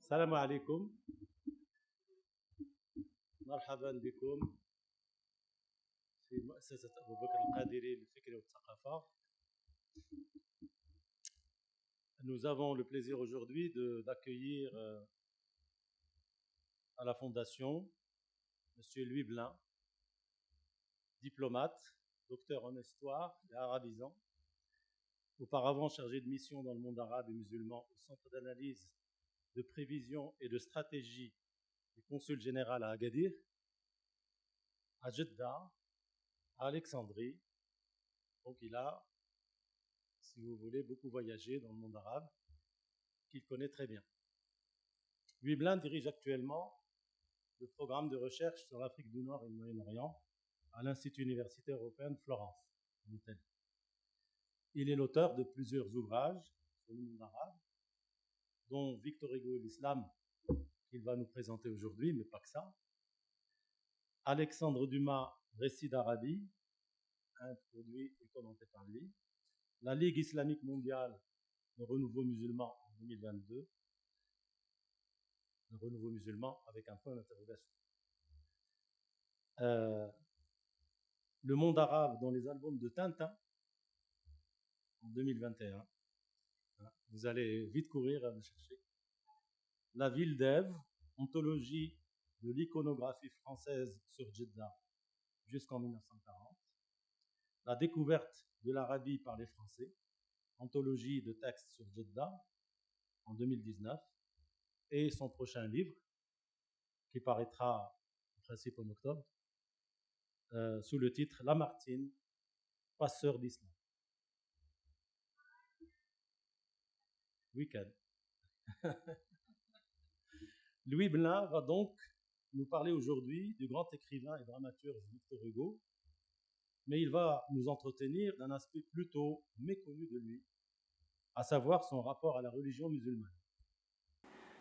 السلام عليكم. مرحبا بكم في مؤسسة أبو بكر القادري للفكر والثقافة. Nous avons le plaisir aujourd'hui d'accueillir à la Fondation M. Louis Blin, diplomate, docteur en histoire et arabisant, auparavant chargé de mission dans le monde arabe et musulman au Centre d'analyse, de prévision et de stratégie du consul général à Agadir, à Jeddah, à Alexandrie. Donc il a, si vous voulez, beaucoup voyagé dans le monde arabe, qu'il connaît très bien. Louis Blin dirige actuellement le programme de recherche sur l'Afrique du Nord et le Moyen-Orient à l'Institut universitaire européen de Florence, en Italie. Il est l'auteur de plusieurs ouvrages sur le monde arabe, dont Victor Hugo et l'Islam, qu'il va nous présenter aujourd'hui, mais pas que ça. Alexandre Dumas, Récit d'Arabie, introduit et commenté par lui. La Ligue islamique mondiale, le renouveau musulman en 2022. Le renouveau musulman avec un point d'interrogation. Le monde arabe dans les albums de Tintin en 2021. Vous allez vite courir à me chercher. La ville d'Ève, anthologie de l'iconographie française sur Jeddah jusqu'en 1940. La découverte de l'Arabie par les Français, anthologie de textes sur Jeddah en 2019. Et son prochain livre, qui paraîtra en principe en octobre, sous le titre Lamartine, passeur d'islam. Week-end. Louis Blin va donc nous parler aujourd'hui du grand écrivain et dramaturge Victor Hugo, mais il va nous entretenir d'un aspect plutôt méconnu de lui, à savoir son rapport à la religion musulmane.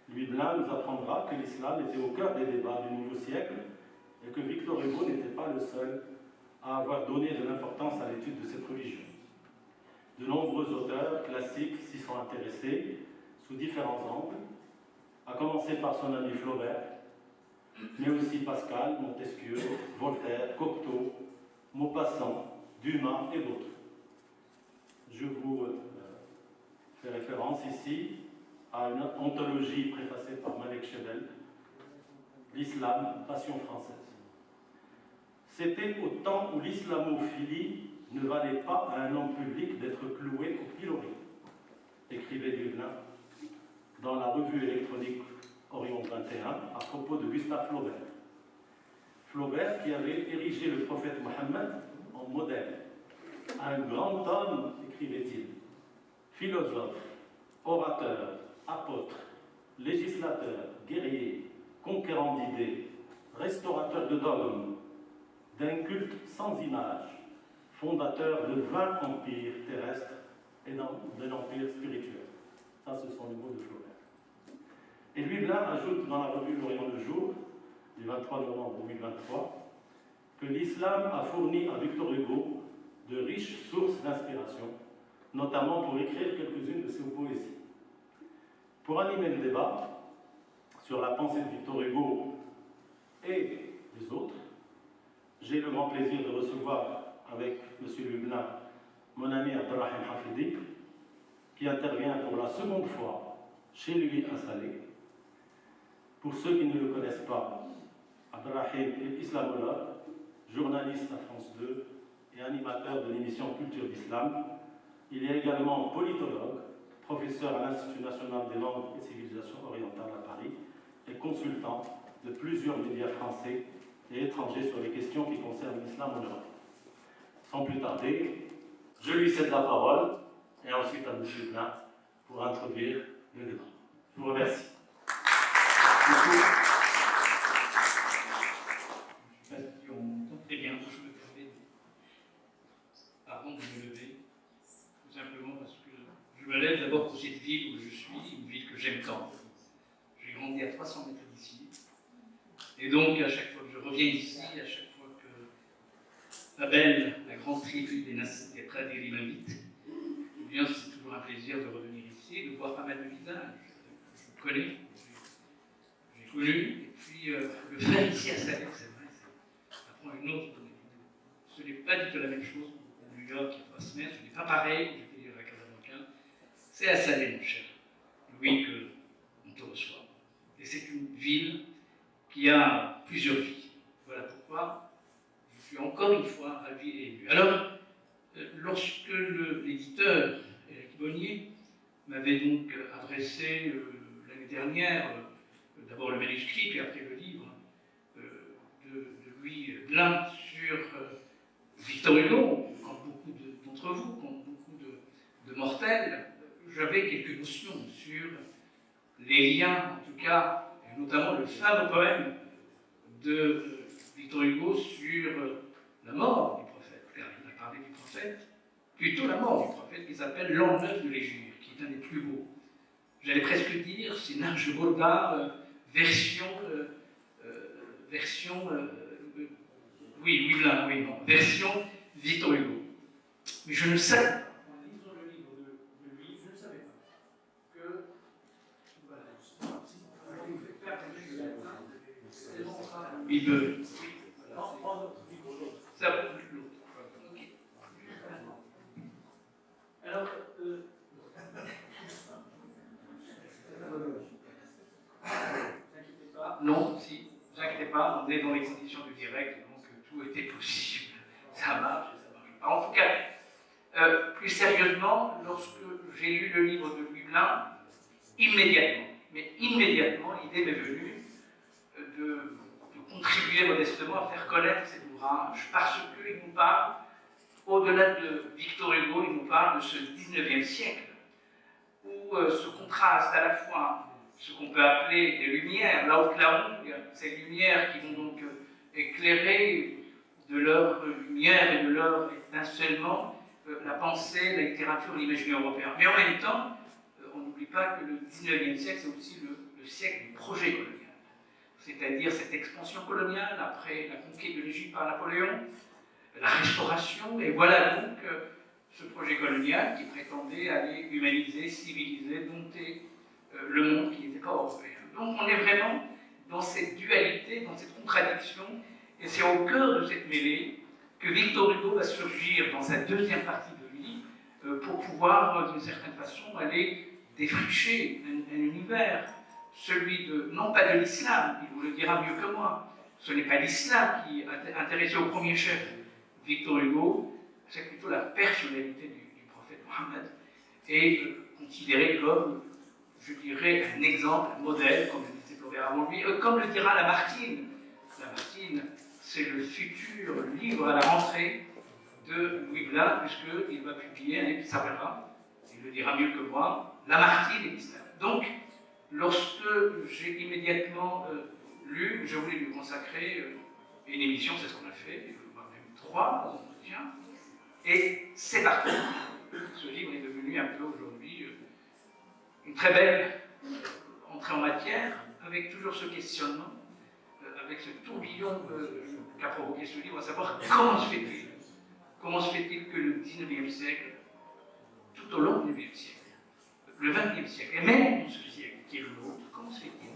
Louis Blin nous apprendra que l'islam était au cœur des débats du nouveau siècle et que Victor Hugo n'était pas le seul à avoir donné de l'importance à l'étude de cette religion. De nombreux auteurs classiques s'y sont intéressés sous différents angles, à commencer par son ami Flaubert, mais aussi Pascal, Montesquieu, Voltaire, Cocteau, Maupassant, Dumas et d'autres. Je vous fais référence ici à une anthologie préfacée par Malek Chebel, L'Islam, Passion française. C'était au temps où l'islamophilie ne valait pas à un homme public d'être cloué au pilori, écrivait Louis Blin dans la revue électronique Orient 21 à propos de Gustave Flaubert. Flaubert qui avait érigé le prophète Mohammed en modèle. Un grand homme, écrivait-il, philosophe, orateur, apôtre, législateur, guerrier, conquérant d'idées, restaurateur de dogmes, d'un culte sans image, fondateur de 20 empires terrestres et d'un empire spirituel. Ça, ce sont les mots de Flaubert. Et Louis Blin ajoute dans la revue L'Orient le jour, du 23 novembre 2023, que l'islam a fourni à Victor Hugo de riches sources d'inspiration, notamment pour écrire quelques-unes de ses poésies. Pour animer le débat sur la pensée de Victor Hugo et des autres, j'ai le grand plaisir de recevoir avec M. Louis Blin mon ami Abdelrahim Hafidi, qui intervient pour la seconde fois chez lui à Salé. Pour ceux qui ne le connaissent pas, Abdelrahim est islamologue, journaliste à France 2 et animateur de l'émission Culture d'Islam. Il est également politologue, professeur à l'Institut national des langues et civilisations orientales à Paris et consultant de plusieurs médias français et étrangers sur les questions qui concernent l'islam en Europe. Sans plus tarder, je lui cède la parole et ensuite à M. Blin pour introduire le débat. Je vous remercie. Très bien, je me permets, avant de me lever, tout simplement parce que je me lève d'abord pour cette ville où je suis, une ville que j'aime tant. J'ai grandi à 300 mètres d'ici. Et donc, à chaque fois que je reviens ici, à chaque fois que Abel, la grande tribu des Pradéri m'invite, eh bien, c'est toujours un plaisir de revenir ici et de voir pas mal de visages que je connais. connu, et puis le faire ici à Salem, c'est vrai, ça prend une autre donnée. Ce n'est pas du tout la même chose à New York il y a 3 semaines, ce n'est pas pareil, j'étais dire à Casablanca, c'est à Salem, mon cher Louis, qu'on te reçoit. Et c'est une ville qui a plusieurs vies. Voilà pourquoi je suis encore une fois ravi et ému. Alors, lorsque l'éditeur, Éric Bonnier, m'avait donc adressé l'année dernière, d'abord le manuscrit, puis après le livre de Louis Blin sur Victor Hugo, comme beaucoup d'entre vous, comme beaucoup de mortels, j'avais quelques notions sur les liens, en tout cas, et notamment le fameux poème de Victor Hugo sur la mort du prophète, car il a parlé du prophète, plutôt la mort du prophète, qui s'appelle L'an 9 de l'Égir, qui est un des plus beaux. J'allais presque dire, c'est Narge Bolda, version Victor Hugo. Mais je ne savais pas, en lisant le livre de lui, je ne savais pas que, voilà, je vous fais faire quelque chose de latin, c'est tellement il me... Ça va, l'autre. Ok. Alors, non, si, ne vous inquiétez pas, on est dans les conditions du direct, donc tout était possible. Ça marche, ça marche pas. En tout cas, plus sérieusement, lorsque j'ai lu le livre de Louis Blin, immédiatement, l'idée m'est venue de contribuer modestement à faire connaître cet ouvrage, parce qu'il nous parle, au-delà de Victor Hugo, il nous parle de ce 19e siècle, où se contraste à la fois ce qu'on peut appeler des lumières, l'Aufklärung, ces lumières qui vont donc éclairer de leur lumière et de leur étincellement la pensée, la littérature, l'imaginaire européen. Mais en même temps, on n'oublie pas que le 19e siècle, c'est aussi le siècle du projet colonial. C'est-à-dire cette expansion coloniale après la conquête de l'Égypte par Napoléon, la restauration, et voilà donc ce projet colonial qui prétendait aller humaniser, civiliser, dompter le monde qui n'était pas européen. Donc on est vraiment dans cette dualité, dans cette contradiction, et c'est au cœur de cette mêlée que Victor Hugo va surgir dans sa deuxième partie de vie pour pouvoir, d'une certaine façon, aller défricher un univers, celui de, non pas de l'islam, il vous le dira mieux que moi, ce n'est pas l'islam qui a intéressé au premier chef Victor Hugo, c'est plutôt la personnalité du prophète Mohammed, et considéré comme, je dirais, un exemple, un modèle, comme le disait Flaubert avant lui, comme le dira Lamartine. Lamartine, c'est le futur livre à la rentrée de Louis Blin, puisqu'il va publier un livre qui s'appellera, il le dira mieux que moi, Lamartine et l'islam. Donc, lorsque j'ai immédiatement lu, je voulais lui consacrer une émission, c'est ce qu'on a fait, voire même 3 entretiens, et c'est parti. Ce livre est devenu un peu aujourd'hui une très belle entrée en matière, avec toujours ce questionnement, avec ce tourbillon qu'a provoqué ce livre, à savoir comment se fait-il que le 19e siècle, tout au long du 19e siècle, le 20e siècle, et même dans ce siècle qui est le nôtre, comment se fait-il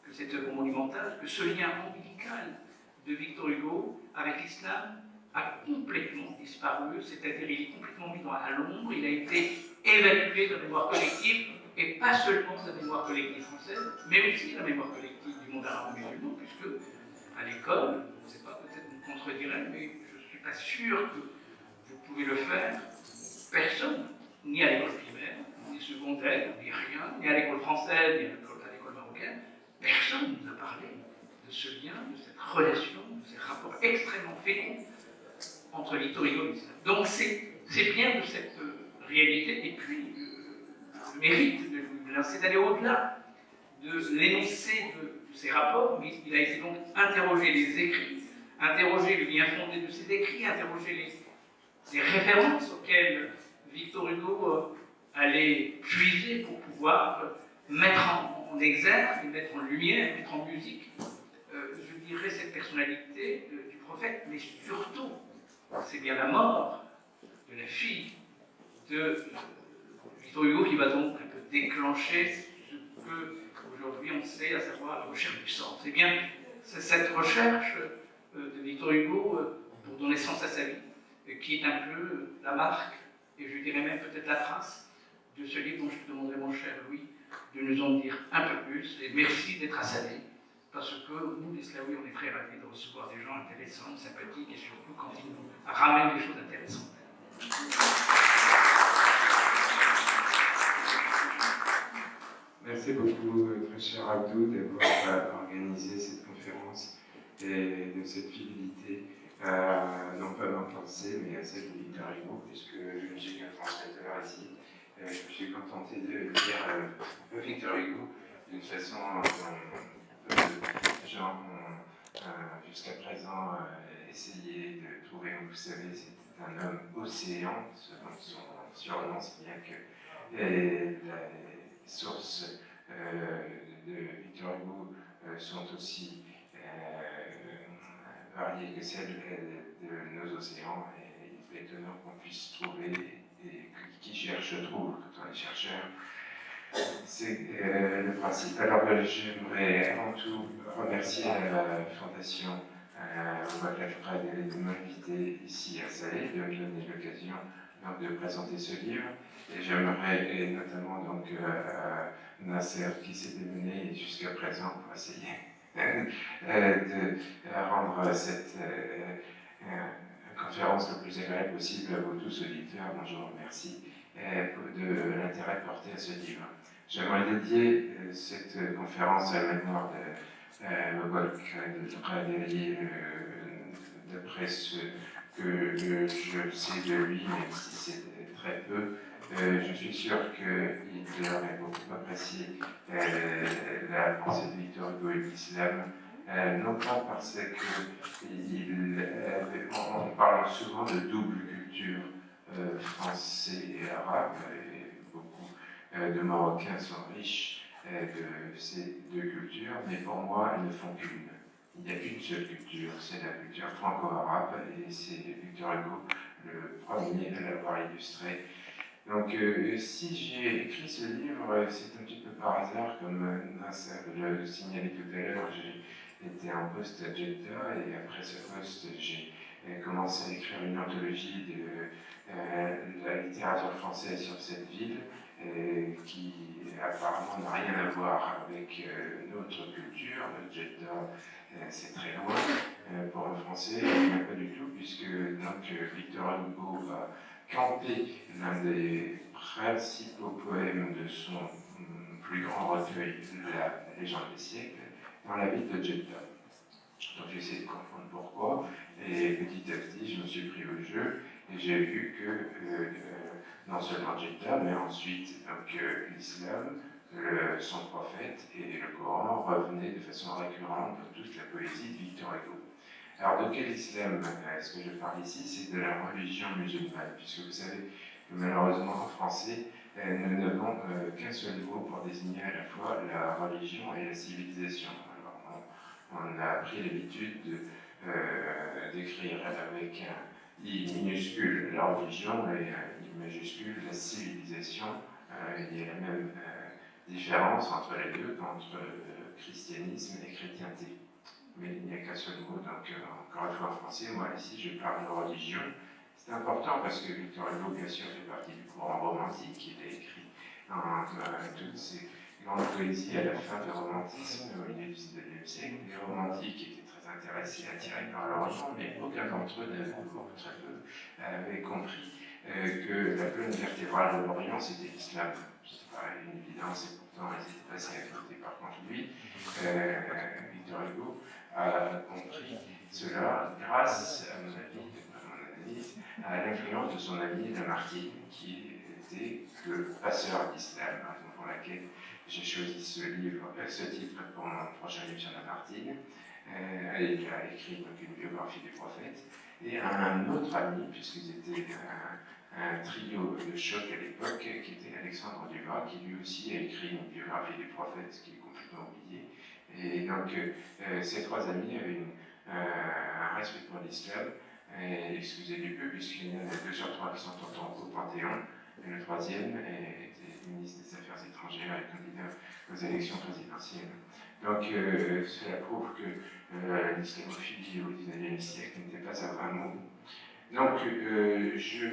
que cette œuvre monumentale, que ce lien ombilical de Victor Hugo avec l'islam a complètement disparu, c'est-à-dire il est complètement mis à l'ombre, il a été évacué de la mémoire collective, et pas seulement de la mémoire collective française, mais aussi de la mémoire collective du monde arabo-musulman, puisque à l'école, je ne sais pas, peut-être vous me contredirez, mais je ne suis pas sûr que vous pouvez le faire, personne, ni à l'école primaire, ni secondaire, ni rien, ni à l'école française, ni à l'école marocaine, personne ne nous a parlé de ce lien, de cette relation, de ces rapports extrêmement féconds entre Victor Hugo et l'islam. Donc c'est bien de cette réalité, et puis le mérite de Louis Blin, c'est d'aller au-delà de l'énoncé de ces rapports, mais il a été donc interroger les écrits, interroger le lien fondé de ces écrits, interroger les références auxquelles Victor Hugo allait puiser pour pouvoir mettre en exergue, mettre en lumière, mettre en musique, je dirais, cette personnalité du prophète, mais surtout, c'est bien la mort de la fille de Victor Hugo qui va donc un peu déclencher ce que aujourd'hui on énoncé, à savoir la recherche du sens. Eh bien, c'est cette recherche de Victor Hugo, pour donner sens à sa vie, qui est un peu la marque, et je dirais même peut-être la trace, de ce livre dont je demanderai mon cher Louis de nous en dire un peu plus. Et merci d'être à Salé, parce que nous, les Slaouis, on est très ravis de recevoir des gens intéressants, sympathiques, et surtout quand ils nous ramènent des choses intéressantes. Merci beaucoup, très cher Abdou, d'avoir organisé cette conférence et de cette fidélité, non pas à ma pensée, mais à celle de Victor Hugo, puisque je ne suis qu'un transmetteur ici. Je me suis contenté de lire Victor Hugo d'une façon dont les gens ont jusqu'à présent essayé de trouver. Vous savez, c'est un homme océan, selon son surnom, si bien que les sources de Victor Hugo sont aussi variées que celles de nos océans, et il est étonnant qu'on puisse trouver, et qui cherche trouve quand on est chercheur. C'est le principe. Alors j'aimerais avant tout remercier la Fondation Waclav Fred de m'inviter ici à Salé, de me donner l'occasion donc de présenter ce livre. Et j'aimerais, et notamment donc Nasser qui s'est démené jusqu'à présent pour essayer de rendre cette conférence le plus agréable possible à vous tous auditeurs, dont je vous remercie de l'intérêt porté à ce livre. J'aimerais dédier cette conférence à la mémoire de Wolfgang, d'après ce que je sais de lui, même si c'est très peu. Je suis sûr qu'il aurait beaucoup apprécié la pensée de Victor Hugo et l'islam, non pas parce qu'on parle souvent de double culture français et arabe, et beaucoup de Marocains sont riches de ces deux cultures, mais pour moi, elles ne font qu'une. Il y a une seule culture, c'est la culture franco-arabe, et c'est Victor Hugo le premier à l'avoir illustré. Donc, si j'ai écrit ce livre, c'est un petit peu par hasard, comme Nasser le signalait tout à l'heure. J'ai été en poste à Jeddah, et après ce poste, j'ai commencé à écrire une anthologie de la littérature française sur cette ville, qui apparemment n'a rien à voir avec notre culture. Jeddah, c'est très loin pour un Français, mais pas du tout, puisque donc, Victor Hugo a campé l'un des principaux poèmes de son plus grand recueil, La légende des siècles, dans la ville de Jeddah. Donc j'ai essayé de comprendre pourquoi, et petit à petit je me suis pris au jeu, et j'ai vu que non seulement Jeddah, mais ensuite l'islam, son prophète et le Coran revenaient de façon récurrente dans toute la poésie de Victor Hugo. Alors de quel islam est-ce que je parle ici? C'est de la religion musulmane, puisque vous savez que malheureusement en français, nous n'avons qu'un seul mot pour désigner à la fois la religion et la civilisation. Alors on a pris l'habitude d'écrire avec un I minuscule la religion et un I majuscule la civilisation. Il y a la même différence entre les deux qu'entre christianisme et chrétienté. Mais il n'y a qu'un seul mot, donc encore une fois en français, moi ici je parle de religion. C'est important parce que Victor Hugo, bien sûr, fait partie du courant romantique. Il a écrit toutes ses grandes poésies à la fin du romantisme, au milieu du XIXe siècle. Les romantiques étaient très intéressés, attirés par le roman, mais aucun d'entre eux, très peu, avait compris que la colonne vertébrale de l'Orient, c'était l'islam. C'est pas une évidence, et pourtant ils étaient passés à côté. Par contre, lui, Victor Hugo, a compris cela grâce, à mon avis, à l'influence de son ami Lamartine, qui était le passeur d'islam, raison pour laquelle j'ai choisi ce titre pour mon prochain livre sur Lamartine. Il a écrit donc une biographie du prophète, et un autre ami, puisqu'ils étaient un trio de choc à l'époque, qui était Alexandre Dumas, qui lui aussi a écrit une biographie du prophète, ce qui est complètement oublié. Et donc, ces trois amis avaient un respect pour l'islam, excusez du peu, puisqu'il y en a 2 sur 3 qui sont au Panthéon, et le troisième était ministre des Affaires étrangères et candidat aux élections présidentielles. Donc cela prouve que l'islamophilie au XIXe siècle n'était pas un vrai mot. Donc je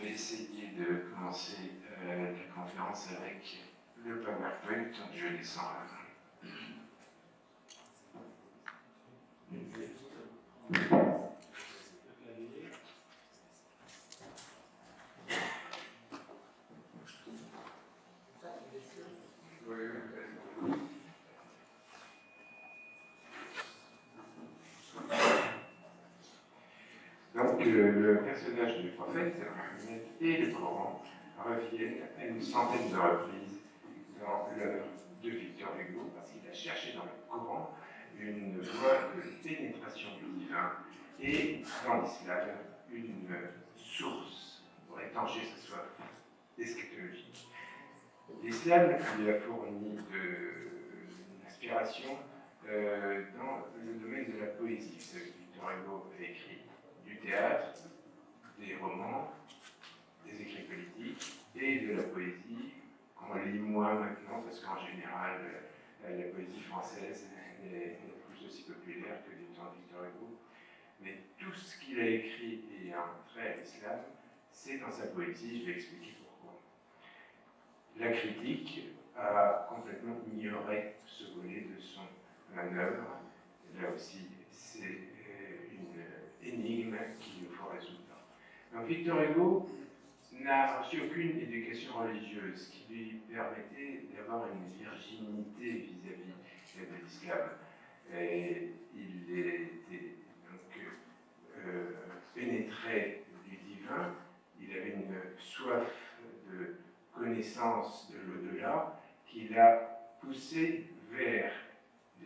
vais essayer de commencer la conférence avec le PowerPoint, donc je descends là. Donc le personnage du prophète Mohammed et le Coran reviennent à une centaine de reprises dans l'œuvre de Victor Hugo, parce qu'il a cherché dans le Coran une voie de pénétration du divin et dans l'islam une source pour étancher sa soif eschatologique. L'islam lui a fourni une inspiration dans le domaine de la poésie. Vous savez que Victor Hugo a écrit du théâtre, des romans, des écrits politiques et de la poésie qu'on lit moins maintenant parce qu'en général la poésie française n'est plus aussi populaire que du temps de Victor Hugo. Mais tout ce qu'il a écrit ayant trait à l'islam, c'est dans sa poésie, je vais expliquer pourquoi. La critique a complètement ignoré ce volet de son œuvre. Là aussi, c'est une énigme qu'il nous faut résoudre. Donc Victor Hugo n'a reçu aucune éducation religieuse qui lui permettait d'avoir une virginité vis-à-vis de l'islam. Il était donc pénétré du divin, il avait une soif de connaissance de l'au-delà qui l'a poussé vers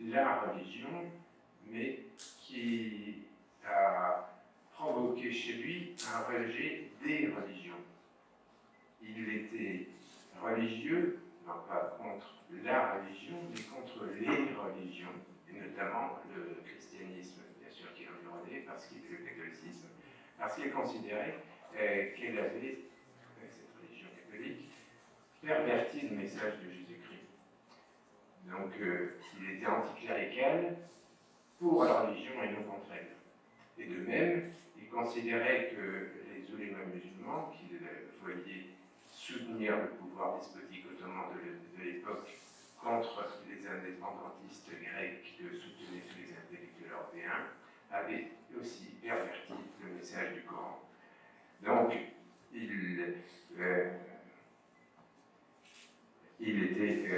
la religion, mais qui a provoqué chez lui un rejet des religions. Il était religieux, non pas contre la religion, mais contre les religions, et notamment le christianisme, bien sûr, qui l'environnait, parce qu'il le catholicisme, parce qu'il considérait qu'elle avait, cette religion catholique, perverti le message de Jésus-Christ. Donc, il était anticlérical pour la religion et non contre elle. Et de même, il considérait que les oulémas musulmans, qu'il voyait soutenir le pouvoir despotique ottoman de l'époque contre les indépendantistes grecs que soutenaient tous les intellectuels européens, avaient aussi perverti le message du Coran. Donc, il était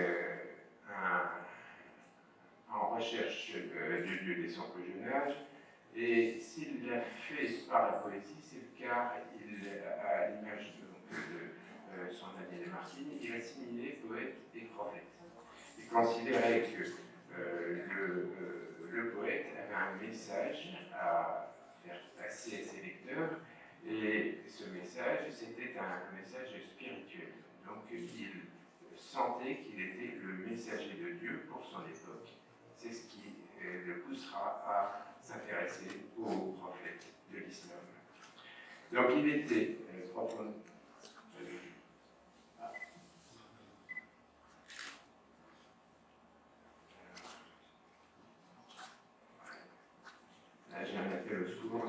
en recherche de Dieu dès son plus jeune âge, et s'il l'a fait par la poésie, c'est car il, à l'image de son ami Lamartine, il assimilait poète et prophète. Il considérait que le poète avait un message à faire passer à ses lecteurs, et ce message, c'était un message spirituel. Donc il sentait qu'il était le messager de Dieu pour son époque. C'est ce qui le poussera à s'intéresser aux prophètes de l'islam. Donc il était profondément... Là j'ai un appel au secours.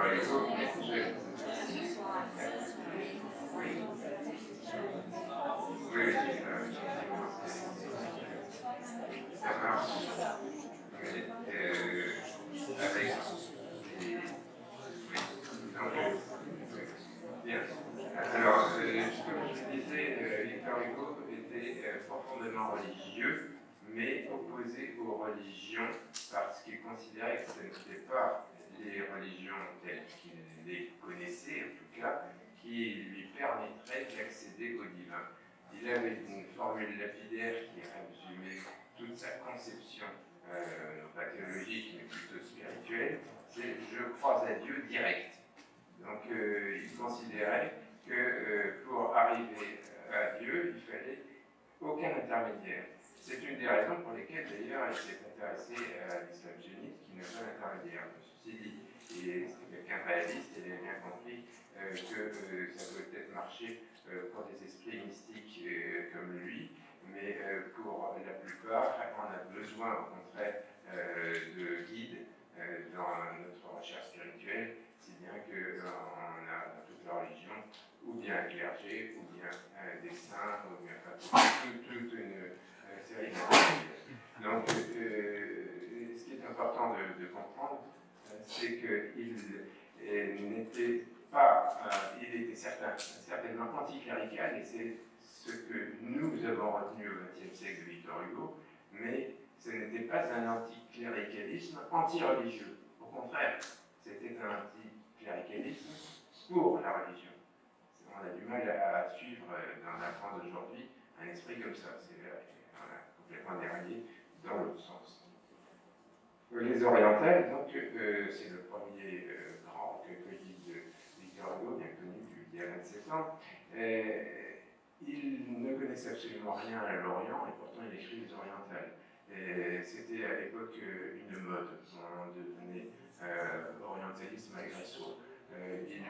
Victor Hugo, oui, d'accord. Avec bien. Alors, comme je disais, Victor Hugo était profondément religieux, mais opposé aux religions parce qu'il considérait que ce n'étaient pas les religions telles qu'il les connaissait, en tout cas, qui lui permettraient d'accéder au divin. Il avait une formule lapidaire qui résumait toute sa conception, non pas théologique, mais plutôt spirituelle, c'est « je crois à Dieu direct ». Donc il considérait que pour arriver à Dieu, il fallait aucun intermédiaire. C'est une des raisons pour lesquelles d'ailleurs il s'est intéressé à l'islam sunnite qui n'a pas d'intermédiaire. Ceci dit, c'était quelqu'un réaliste et il a bien compris que ça peut peut-être marcher pour des esprits mystiques comme lui, mais pour la plupart, on a besoin au contraire de guides dans notre recherche spirituelle, si bien qu'on a dans toute la religion ou bien un clergé, ou bien des saints, ou bien toute une série de. Donc, ce qui est important de comprendre, c'est qu'il n'était pas, il était certainement anticlérical, et c'est ce que nous avons retenu au XXe siècle de Victor Hugo, mais ce n'était pas un anticléricalisme anti-religieux. Au contraire, c'était un anticléricalisme pour la religion. On a du mal à suivre dans la France d'aujourd'hui un esprit comme ça. On a complètement déraillé dans l'autre sens. Les orientales, donc, c'est le premier grand recueil de Victor Hugo, bien connu il y a 27 ans. Il ne connaissait absolument rien à l'Orient et pourtant il écrit les orientales. C'était à l'époque une mode. On devenait orientaliste malgré soi. Il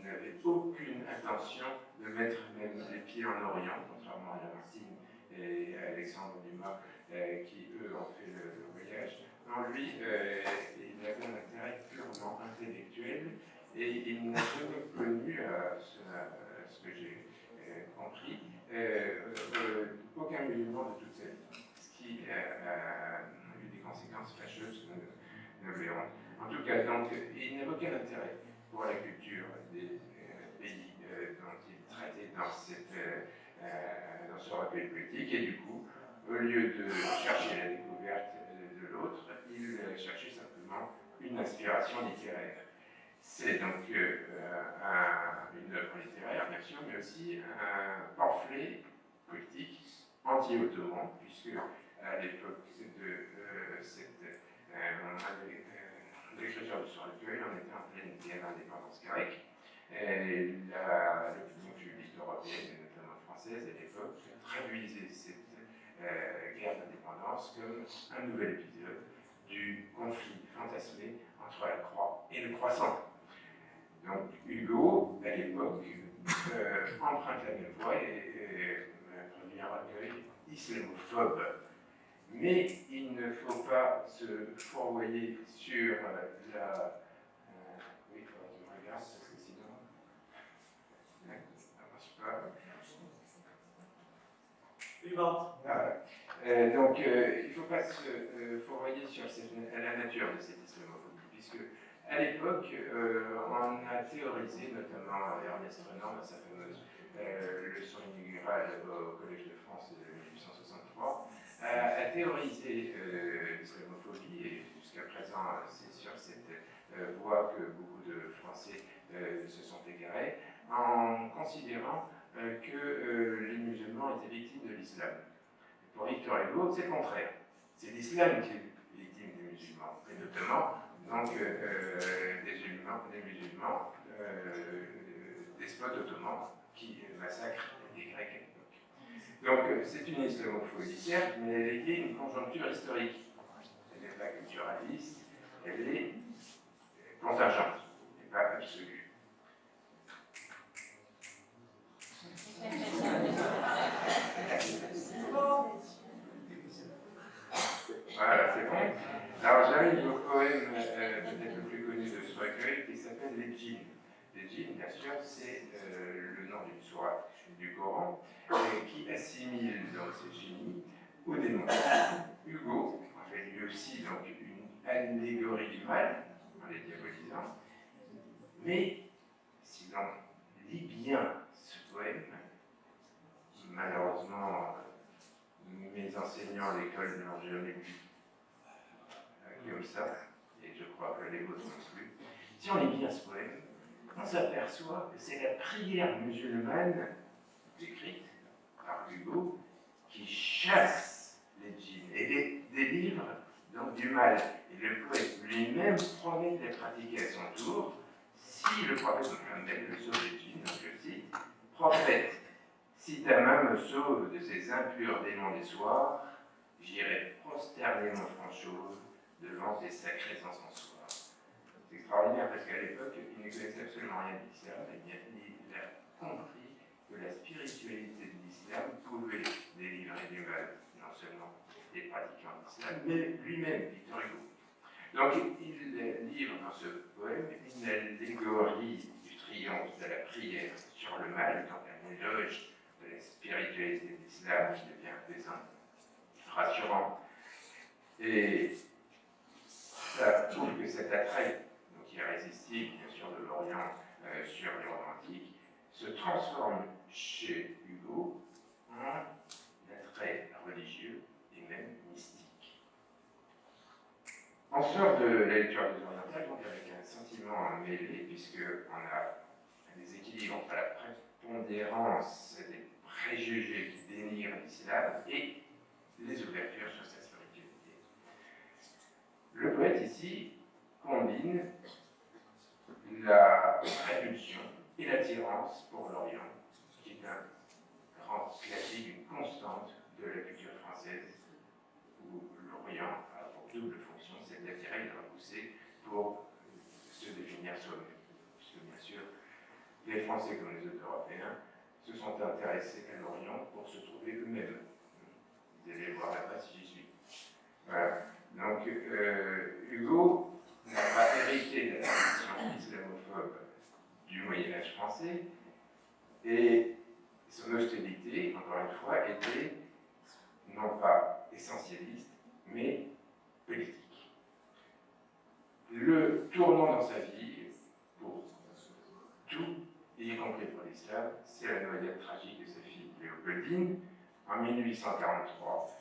n'avait aucune intention de mettre même les pieds en Orient, contrairement à Lamartine et à Alexandre Dumas, qui eux ont fait le voyage. Non, lui, il avait un intérêt purement intellectuel et il n'a jamais connu, à ce que j'ai compris, aucun musulman de toute sa vie, ce qui a eu des conséquences fâcheuses, nous verrons. En tout cas, donc, il n'avait aucun intérêt pour la culture des pays dont il traitait dans ce recueil politique, et du coup, au lieu de chercher la découverte de l'autre, il cherchait simplement une inspiration littéraire. C'est donc une œuvre littéraire, bien sûr, mais aussi un pamphlet politique anti-ottoman, puisque à l'époque de l'écriture de ce recueil, on était en pleine guerre d'indépendance grecque. L'opinion publique européenne, et notamment française à l'époque, traduisait cette guerre d'indépendance comme un nouvel épisode du conflit fantasmé entre la croix et le croissant. Donc Hugo, à l'époque, emprunte la même voie et produit un recueil islamophobe. Mais il ne faut pas se fourvoyer sur la... oui, il faudra que je regarde, parce que sinon... ça ne marche pas. Suivante. Donc, il ne faut pas se fourvoyer sur la nature de cette islamophobie, puisque à l'époque, on a théorisé, notamment Ernest Renan dans sa fameuse leçon inaugurale au Collège de France de 1863, a théorisé l'islamophobie, et jusqu'à présent, c'est sur cette voie que beaucoup de Français se sont égarés, en considérant que les musulmans étaient victimes de l'islam. Pour Victor Hugo, c'est le contraire. C'est l'islam qui est victime des musulmans, et notamment donc, des musulmans despotes ottomans qui massacrent les Grecs à l'époque. Donc c'est une islamophobie, certes, mais elle est liée à une conjoncture historique. Elle n'est pas culturaliste, elle est contingente, elle n'est pas absolue. Voilà, c'est bon. Alors j'arrive au poème peut-être le plus connu de ce recueil, s'appelle les djinns. Les djinns, bien sûr, c'est le nom d'une sourate du Coran qui assimile donc ces génies aux démons. Hugo en fait lui aussi donc une allégorie du mal, en les diabolisant, mais si l'on lit bien ce poème, malheureusement, mes enseignants à l'école ne l'ont jamais lu comme ça, et je crois que les vôtres non plus. Si on lit bien ce poème, on s'aperçoit que c'est la prière musulmane, écrite par Hugo, qui chasse les djinns et les délivre donc du mal. Et le poète lui-même promet de les pratiquer à son tour, si le prophète Mohammed le sauve des djinns, donc je cite, prophète, si ta main me sauve de ces impurs démons des soirs, j'irai prosterner mon front chauve devant tes sacrés encensoirs. C'est extraordinaire parce qu'à l'époque, il ne connaissait absolument rien de l'islam, et il a compris que la spiritualité de l'islam pouvait délivrer du mal, non seulement les pratiquants d'islam, mais lui-même, Victor Hugo. Donc il livre dans ce poème une allégorie du triomphe de la prière sur le mal, donc un éloge de la spiritualité de l'islam qui devient apaisant, rassurant. Et ça prouve que cet attrait, donc irrésistible bien sûr de l'Orient sur les romantiques, se transforme chez Hugo en attrait religieux et même mystique. On sort de la lecture des orientales donc avec un sentiment mêlé, puisqu'on a un déséquilibre entre la prépondérance des préjugés qui dénigrent l'islam et les ouvertures sur sa spiritualité. Le poète ici combine la répulsion et l'attirance pour l'Orient, qui est un grand classique, une constante de la culture française, où l'Orient a pour double fonction, c'est d'attirer et de repousser pour se définir soi-même. Puisque bien sûr, les Français comme les autres Européens se sont intéressés à l'Orient pour se trouver eux-mêmes. Vous allez voir là-bas si j'y suis. Voilà. Donc, Hugo n'a pas hérité de la tradition islamophobe du Moyen-Âge français, et son hostilité, encore une fois, était non pas essentialiste, mais politique. Le tournant dans sa vie, pour tout, y compris pour l'islam, c'est la noyade tragique de sa fille Léopoldine, en 1843.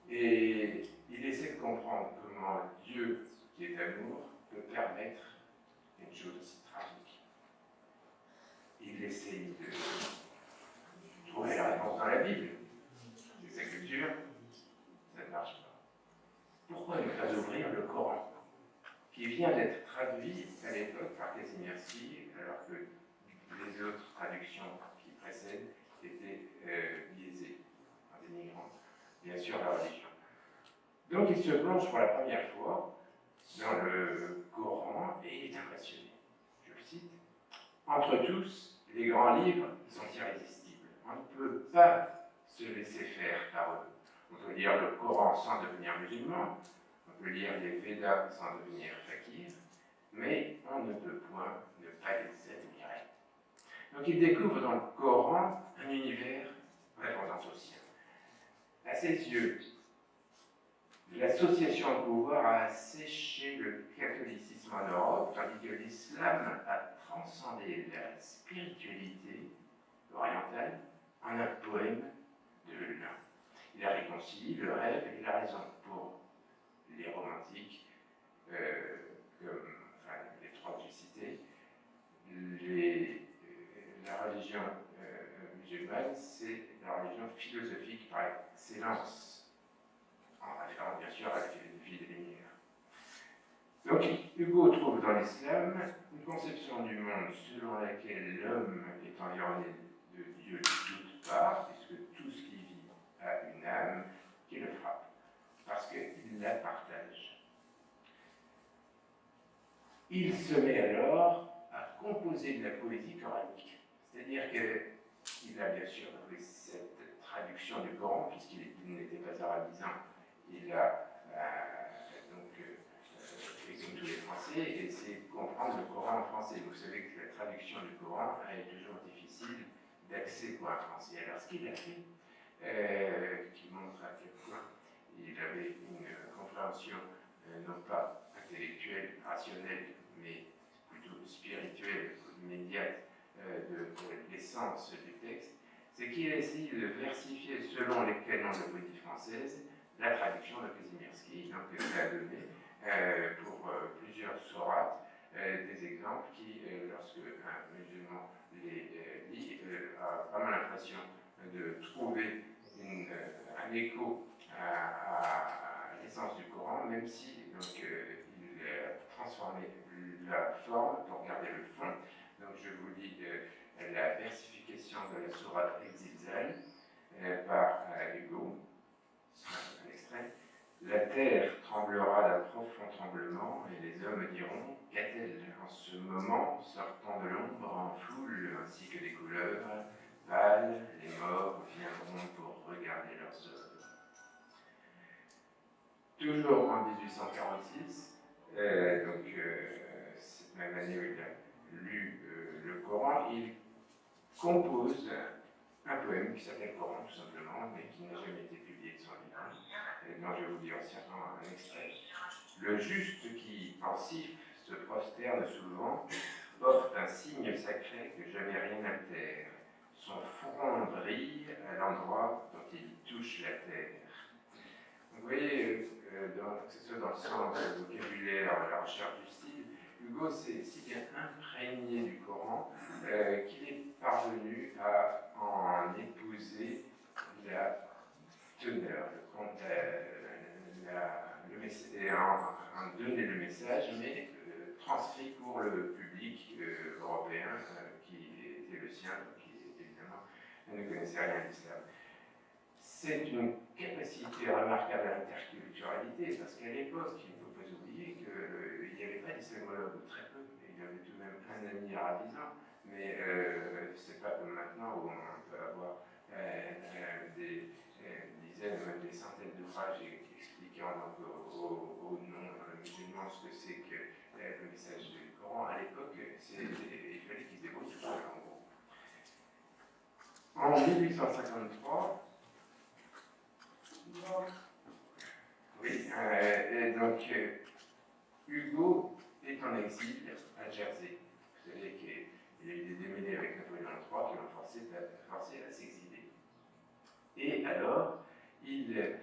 Et il essaie de comprendre comment Dieu, qui est amour, peut permettre une chose aussi tragique. Il essaie de trouver la réponse dans la Bible. C'est sa culture, ça ne marche pas. Pourquoi ne pas ouvrir le Coran, qui vient d'être traduit à l'époque par Casimir Sy, alors que les autres traductions qui précèdent étaient biaisées, en dénigrant bien sûr la religion. Donc il se plonge pour la première fois dans le Coran et il est impressionné. Je le cite. Entre tous, les grands livres sont irrésistibles. On ne peut pas se laisser faire par eux. On peut lire le Coran sans devenir musulman, on peut lire les Védas sans devenir fakir, mais on ne peut point ne pas les admirer. Donc il découvre dans le Coran un univers répondant au sien. À ses yeux, l'association de pouvoir a asséché le catholicisme en Europe, tandis que l'islam a transcendé la spiritualité orientale en un poème de l'un. Il a réconcilié le rêve et la raison pour les romantiques, comme les trois que j'ai cités. La religion musulmane, c'est la religion philosophique par excellence, en référence bien sûr à la philosophie des Lumières. Donc Hugo trouve dans l'islam une conception du monde selon laquelle l'homme est environné de Dieu de toutes parts, puisque tout ce qui vit a une âme qui le frappe, parce qu'il la partage. Il se met alors à composer de la poésie coranique, c'est-à-dire qu'il a bien sûr trouvé cette traduction du Coran, puisqu'il n'était pas arabisant, il a donc comme tous les Français, et c'est comprendre le Coran en français. Vous savez que la traduction du Coran est toujours difficile d'accès pour un Français. Alors ce qu'il a fait, qui montre à quel point il avait une compréhension non pas intellectuelle, rationnelle, mais plutôt spirituelle, immédiate de l'essence du texte, c'est qu'il a essayé de versifier selon les canons de la poésie française la traduction de Kazimierski, donc il a donné pour plusieurs sourates des exemples qui, lorsque un musulman les lit, a vraiment l'impression de trouver un écho à l'essence du Coran, même si donc, il a transformé la forme pour garder le fond. Donc je vous lis la versification de la sourate El-Zilzal par Hugo, un extrait. La terre tremblera d'un profond tremblement, et les hommes diront: qu'a-t-elle en ce moment, sortant de l'ombre en foule, ainsi que des couleuvres pâles, les morts viendront pour regarder leurs œuvres. Toujours en 1846, cette même année où il a lu le Coran, il compose un poème qui s'appelle Coran, tout simplement, mais qui n'a jamais été publié de son vivant, et dont je vais vous dire un extrait. Le juste qui, pensif, se prosterne souvent, porte un signe sacré que jamais rien n'altère. Son front brille à l'endroit dont il touche la terre. Vous voyez, que ce soit dans le sens du vocabulaire, la recherche du style, Hugo s'est si bien imprégné du Coran qu'il est parvenu à en épouser la teneur, et en donner le message, mais transcrit pour le public européen qui était le sien, qui évidemment ne connaissait rien de l'islam. C'est une capacité remarquable à l'interculturalité, parce qu'à l'époque, il ne faut pas oublier qu'il n'y avait pas d'islamologue, ou très peu, il y avait tout de même un ami arabisant, mais c'est pas comme maintenant où on peut avoir des dizaines, même des centaines d'ouvrages expliquant aux non-musulmans ce que c'est que le message du Coran. À l'époque, il fallait qu'ils se débrouillent tout seuls, en gros. En 1853, oui, et donc Hugo est en exil à Jersey. Vous savez qu'il y a eu des démêlés avec Napoléon III qui l'ont forcé à s'exiler. Et alors, il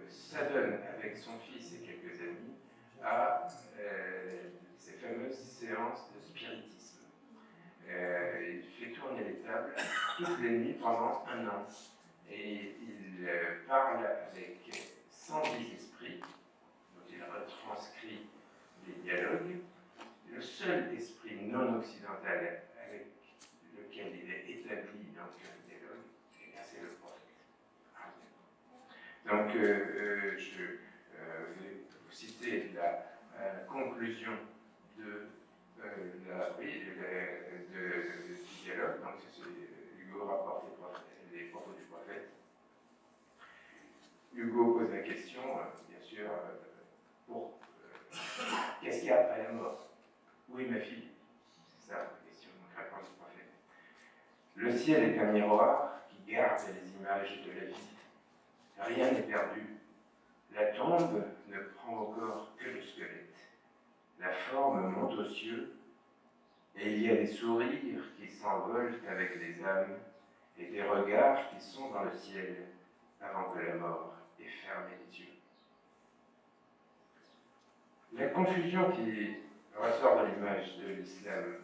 s'adonne avec son fils et quelques amis à ces fameuses séances de spiritisme. Il fait tourner les tables toutes les nuits pendant 1 an. Et il parle avec 110 esprits, dont il retranscrit les dialogues. Le seul esprit non occidental avec lequel il est établi dans le dialogue, c'est le prophète. Donc, je vais vous citer la conclusion du dialogue. Donc, c'est Hugo rapporte les propos du prophète. Hugo pose la question, bien sûr, qu'est-ce qu'il y a après la mort? Où est ma fille? C'est ça la question, donc réponse du prophète. Le ciel est un miroir qui garde les images de la vie. Rien n'est perdu. La tombe ne prend au corps que le squelette. La forme monte aux cieux, et il y a des sourires qui s'envolent avec les âmes, et des regards qui sont dans le ciel avant que la mort ait fermé les yeux. La confusion qui ressort de l'image de l'islam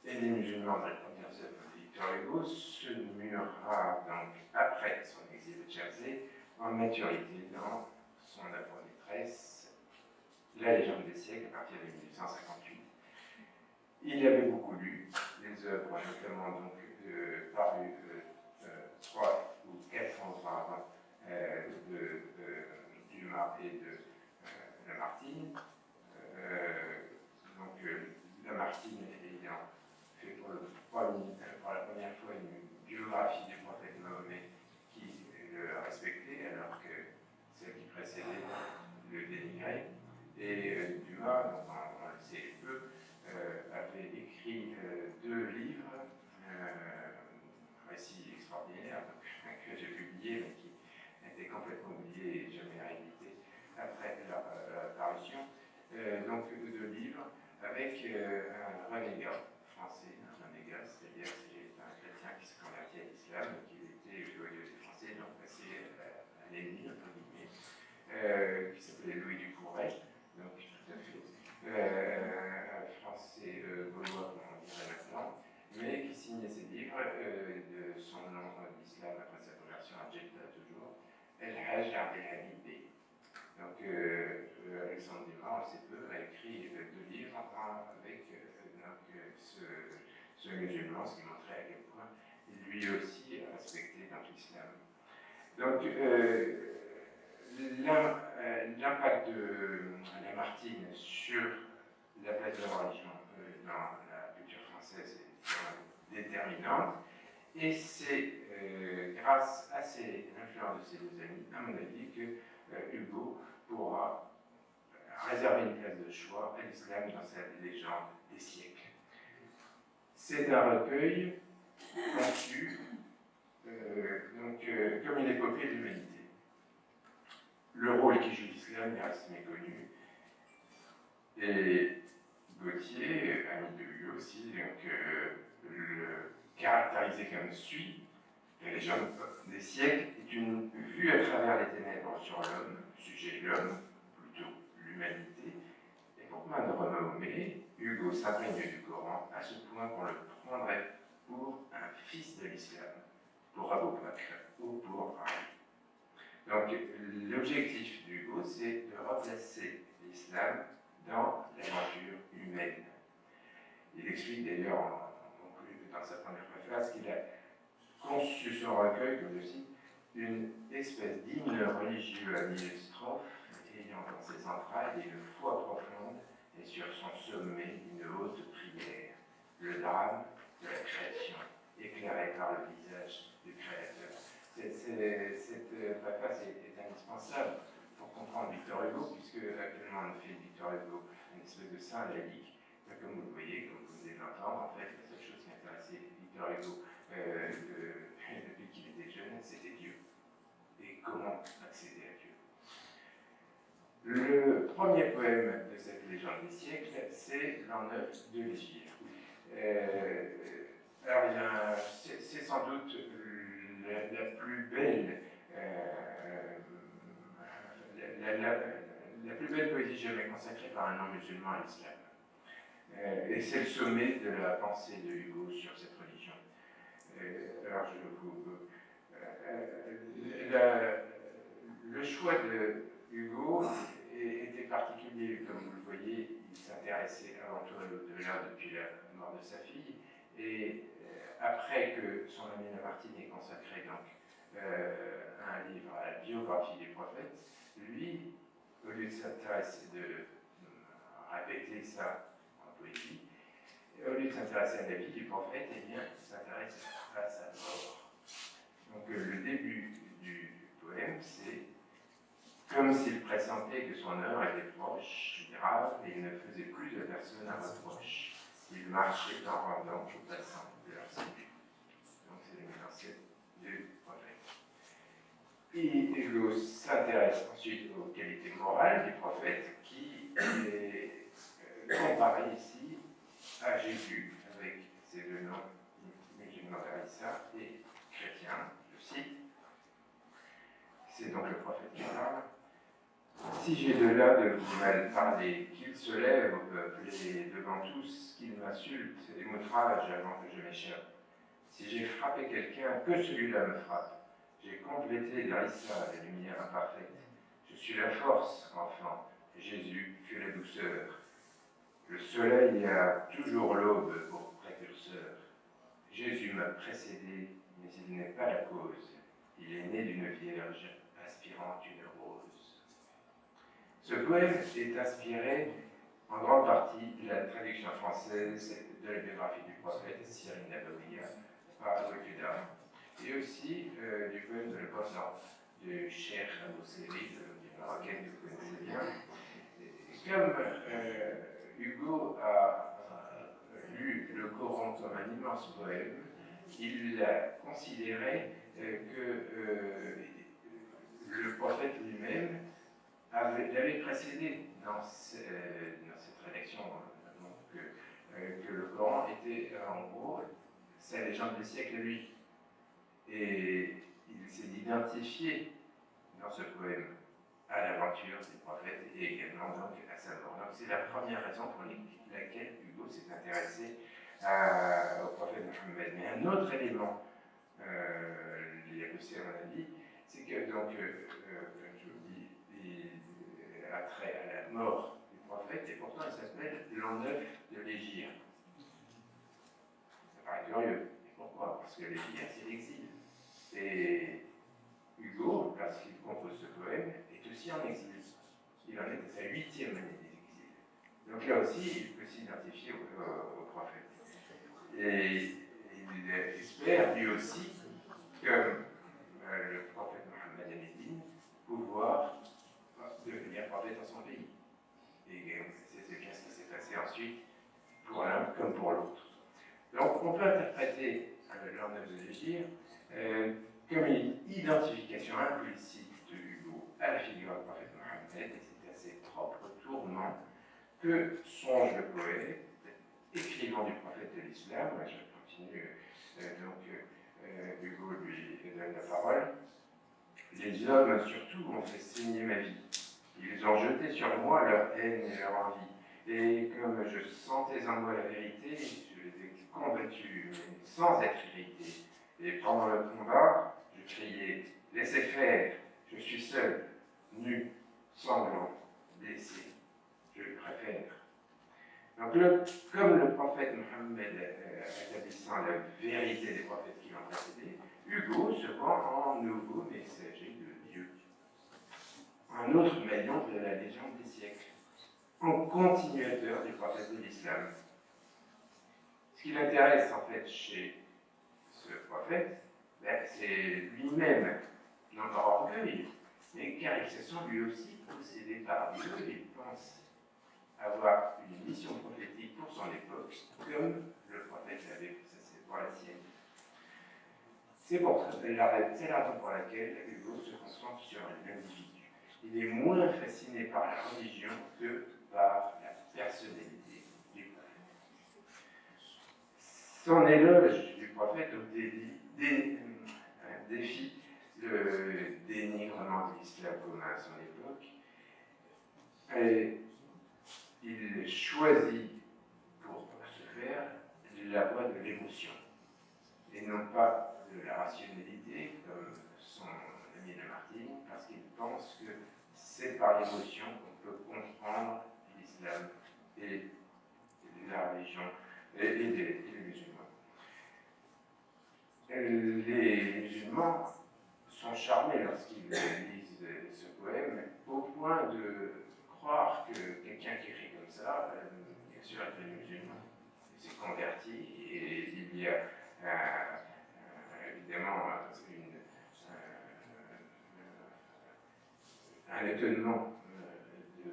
et des musulmans dans les premières œuvres de Victor Hugo se murera donc après son exil de Jersey en maturité dans son œuvre maîtresse, La légende des siècles, à partir de 1858. Il avait beaucoup lu les œuvres, notamment donc parues 3 ou 4 ans auparavant de Dumas et de Lamartine. Lamartine ayant fait pour la première fois une biographie du prophète Mahomet qui le respectait, alors que celle qui précédait le dénigrait. Et avec un renégat français, un renégat, c'est-à-dire c'est un chrétien qui se convertit à l'islam, qui était loyal des Français, donc passé à l'ennemi, entre guillemets, qui s'appelait Louis Ducouret, donc tout à fait un français gaulois, comme on dirait maintenant, mais qui signait ses livres de son nom d'islam après sa conversion à Jeddah toujours, El Hajj Abdelhamid Bey. Donc Alexandre Dumas, on le sait peu, a écrit 2 livres avec ce musulman, ce qui montrait à quel point lui aussi a respecté donc l'islam. Donc l'impact de Lamartine sur la place de la religion dans la culture française est déterminante, et c'est grâce à l'influence de ses 2 amis, à mon avis, que Hugo pourra réserver une place de choix à l'islam dans sa légende des siècles. C'est un recueil conçu comme une épopée de l'humanité. Le rôle qui joue l'islam reste méconnu. Et Gauthier, ami de Hugo aussi, le caractérisé comme suit. La légende des siècles est une vue à travers les ténèbres sur l'homme, le sujet de l'homme, plutôt l'humanité. Et pour moins de renommée, Hugo s'imprègne du Coran à ce point qu'on le prendrait pour un fils de l'islam, pour Abou Bakr ou pour Ali. Donc l'objectif d'Hugo, c'est de replacer l'islam dans la nature humaine. Il explique d'ailleurs dans sa première préface qu'il a conçu son recueil, comme je cite, une espèce d'hymne religieux à 1000 strophes, ayant dans ses entrailles une foi profonde et sur son sommet une haute prière, le drame de la création, éclairé par le visage du Créateur. Cette préface est indispensable pour comprendre Victor Hugo, puisque actuellement on fait de Victor Hugo une espèce de saint laïque. Comme vous le voyez, comme vous venez de l'entendre, en fait, la seule chose qui intéressait Victor Hugo depuis qu'il était jeune, c'était Dieu. Et comment accéder à Dieu. Le premier poème de cette légende des siècles, c'est L'an 9 de l'Égypte. Alors, c'est sans doute la plus belle la plus belle poésie jamais consacrée par un non-musulman à l'islam. Et c'est le sommet de la pensée de Hugo sur cette religion. Alors, le choix de Hugo était particulier, comme vous le voyez, il s'intéressait avant tout à l'au-delà depuis la mort de sa fille, et après que son ami Lamartine ait consacré donc un livre à la biographie du prophète, lui, au lieu de s'intéresser, de répéter ça en poésie, au lieu de s'intéresser à la vie du prophète, eh bien, il s'intéresse à sa mort. Donc le début du poème, c'est comme s'il pressentait que son heure était proche, grave, et il ne faisait plus de personne un reproche. Il marchait en rendant aux passants de leur salut. Donc c'est l'énoncé du prophète. Et Hugo s'intéresse ensuite aux qualités morales du prophète, qui est comparé ici à Jésus, avec ses 2 noms, musulman d'Arissa et chrétien, je cite. C'est donc le prophète qui parle. Si j'ai de là de vous mal parler, qu'il se lève au peuple et devant tous, qu'il m'insulte et m'outrage avant que je m'échappe. Si j'ai frappé quelqu'un, que celui-là me frappe. J'ai complété d'Arissa la lumière imparfaite. Je suis la force, enfant. Jésus fut la douceur. Le soleil a toujours l'aube pour précurseur. Jésus m'a précédé, mais il n'est pas la cause. Il est né d'une vierge, aspirant une rose. Ce poème est inspiré en grande partie de la traduction française de la biographie du prophète Cyril Nabawiya par Louis Cuda, et aussi du poème de Le Poisson de Cheikh Abou Seri, du Marocain que vous connaissez bien. Et comme Hugo a lu le Coran comme un immense poème, il a considéré que le prophète lui-même l'avait précédé dans cette rédaction que en gros, sa légende des siècles à lui. Et il s'est identifié dans ce poème à l'aventure des prophètes et également donc à sa mort. Donc c'est la première raison pour laquelle Hugo s'est intéressé au prophète Mohammed. Mais un autre élément lié à mon avis, c'est que donc, comme je vous dis, il a trait à la mort du prophète et pourtant il s'appelle l'an 9 de l'Hégire. Ça paraît curieux. Et pourquoi? Parce que l'Hégire, c'est l'exil. Et Hugo, lorsqu'il compose ce poème, est aussi en exil. Il en est à sa 8e année d'exil. Donc là aussi, il peut s'identifier au prophète. Et il espère, lui aussi, comme le prophète Mohammed al-Din, pouvoir devenir prophète dans son pays. Et c'est bien ce qui s'est passé ensuite, pour l'un comme pour l'autre. Donc on peut interpréter l'an 9 de l'Hégire comme une identification implicite de Hugo à la figure du prophète Mohammed, et c'est à ses propres tourments que songe le poète, écrivant du prophète de l'islam. Je continue, Hugo lui donne la parole. Les hommes, surtout, ont fait saigner ma vie. Ils ont jeté sur moi leur haine et leur envie. Et comme je sentais en moi la vérité, je les ai combattus, mais sans être irrité. Et pendant le combat, je criais « Laissez faire, je suis seul, nu, sanglant, blessé, je préfère. » Donc, comme le prophète Mohammed, établissant la vérité des prophètes qui l'ont précédé, Hugo se rend en nouveau messager de Dieu. Un autre maillon de la légende des siècles, en continuateur du prophète de l'islam. Ce qui l'intéresse en fait chez ce prophète, c'est lui-même, non pas orgueil, mais car il se sent lui aussi possédé par Dieu et pense avoir une mission prophétique pour son époque, comme le prophète l'avait pour la sienne. C'est la raison pour laquelle Hugo se concentre sur l'individu. Il est moins fasciné par la religion que par la personnalité du prophète. Son éloge du prophète défie le dénigrement de l'islam commun à son époque. Et il choisit pour ce faire la voie de l'émotion et non pas de la rationalité comme son ami Lamartine, parce qu'il pense que c'est par l'émotion qu'on peut comprendre l'islam et la religion et les musulmans. Les musulmans sont charmés lorsqu'ils lisent ce poème au point de croire que quelqu'un qui écrit comme ça, bien sûr, est un musulman. Il s'est converti et il y a évidemment un étonnement de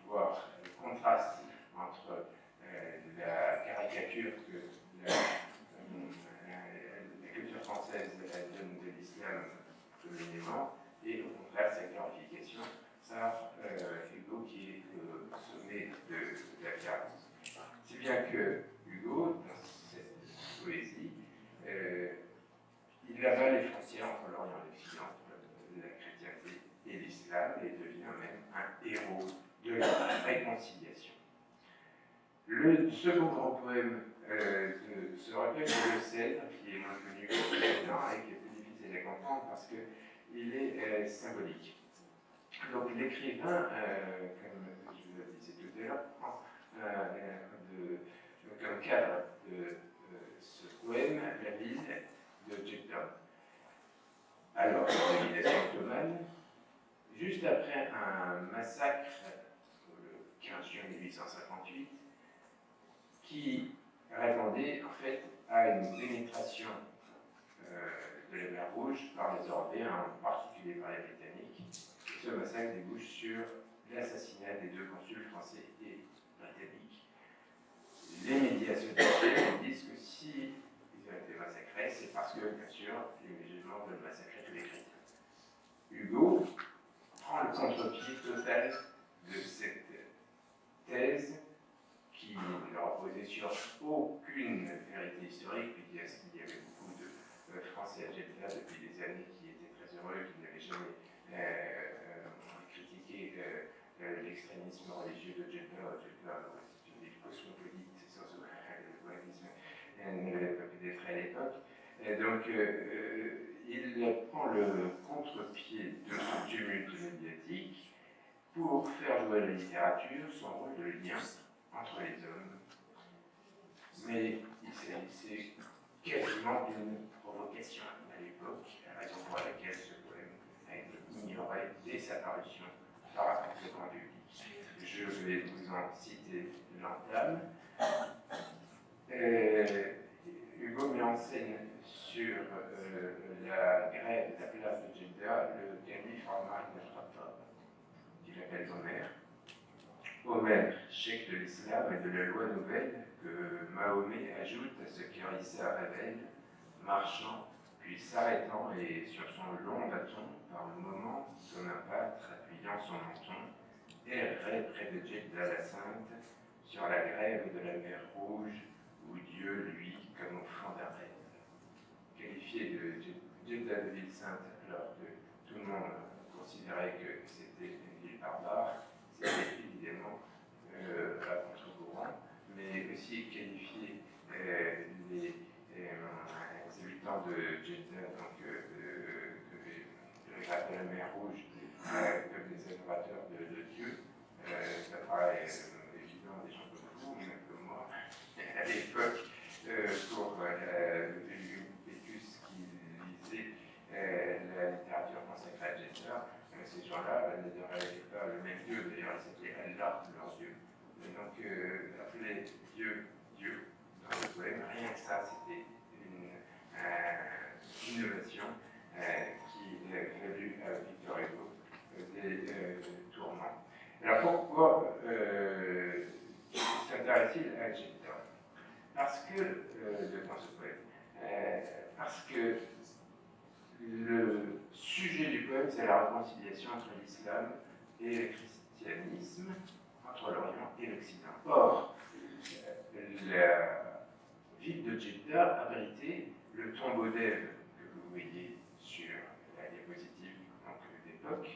voir le contraste entre la caricature que la culture française donne de l'islam communément et au contraire sa glorification par Hugo qui est au sommet de la carence. Si bien que Hugo, dans cette poésie, il abat les frontières entre l'Orient et l'Occident, la chrétienté et l'islam, et devient même un héros de la réconciliation. Le second grand poème de ce recueil, c'est Le Cèdre, qui est moins connu que le précédent et qui est plus difficile à comprendre parce qu'il est symbolique. Donc l'écrivain, comme je vous le disais tout à l'heure, prend comme cadre de ce poème la ville de Jeddah. Alors, la domination ottomane, juste après un massacre le 15 juin 1858, qui répondait en fait à une pénétration de la mer Rouge par les Européens, en particulier par les Britanniques. Et ce massacre débouche sur l'assassinat des deux consuls français et britanniques. Les médias soviétiques disent que si ils ont été massacrés, c'est parce que, bien sûr, les musulmans veulent massacrer tous les chrétiens. Hugo prend le contre-pied total de cette thèse qui le reposait sur aucune vérité historique, puis il y avait beaucoup de Français à Jeddah depuis des années qui étaient très heureux, qui n'avaient jamais critiqué l'extrémisme religieux de Jeddah. Jeddah, c'est une ville cosmopolite, c'est sans doute le wahhabisme n'avait pas pénétré à l'époque. Et donc, il prend le contre-pied de ce tumulte médiatique pour faire jouer à la littérature son rôle de lien entre les hommes. Mais il s'agissait quasiment d'une provocation à l'époque, la raison pour laquelle ce poème a été ignoré dès sa parution par le grand public. Je vais vous en citer l'entame. Hugo met en scène sur la grève de la place de Jeddah le calife Omar ibn al-Khattab, qu'il appelle Homère. Homère, cheikh de l'islam et de la loi nouvelle que Mahomet ajoute à ce qu'Issa révèle, marchant, puis s'arrêtant et sur son long bâton, par moment, comme un pâtre appuyant son menton, errait près de Jeddah la Sainte, sur la grève de la mer Rouge, où Dieu, lui, comme au fond d'un rêve. Qualifié de Jeddah de ville sainte, alors que tout le monde considérait que c'était une ville barbare, c'était évidemment à contre-courant, mais aussi qualifier les habitants de Jeddah, donc de la mer Rouge, comme des adorateurs de Dieu. Ça paraît évident des gens comme vous, même comme moi, à l'époque, pour Pécus qui lisait la littérature consacrée à Jeddah. Ces gens-là n'adoraient pas le même Dieu, d'ailleurs, ils s'appelaient Allah, leur Dieu. Et donc, appeler Dieu, Dieu, dans le poème, rien que ça, c'était une innovation qui a valu à Victor Hugo des tourments. Alors pourquoi s'intéresse-t-il à Jeddah? Parce que, dans ce poème, parce que le sujet du poème, c'est la réconciliation entre l'islam et le christianisme, entre l'Orient et l'Occident. Or, la ville de Jeddah abritait le tombeau d'Ève que vous voyez sur la diapositive d'époque.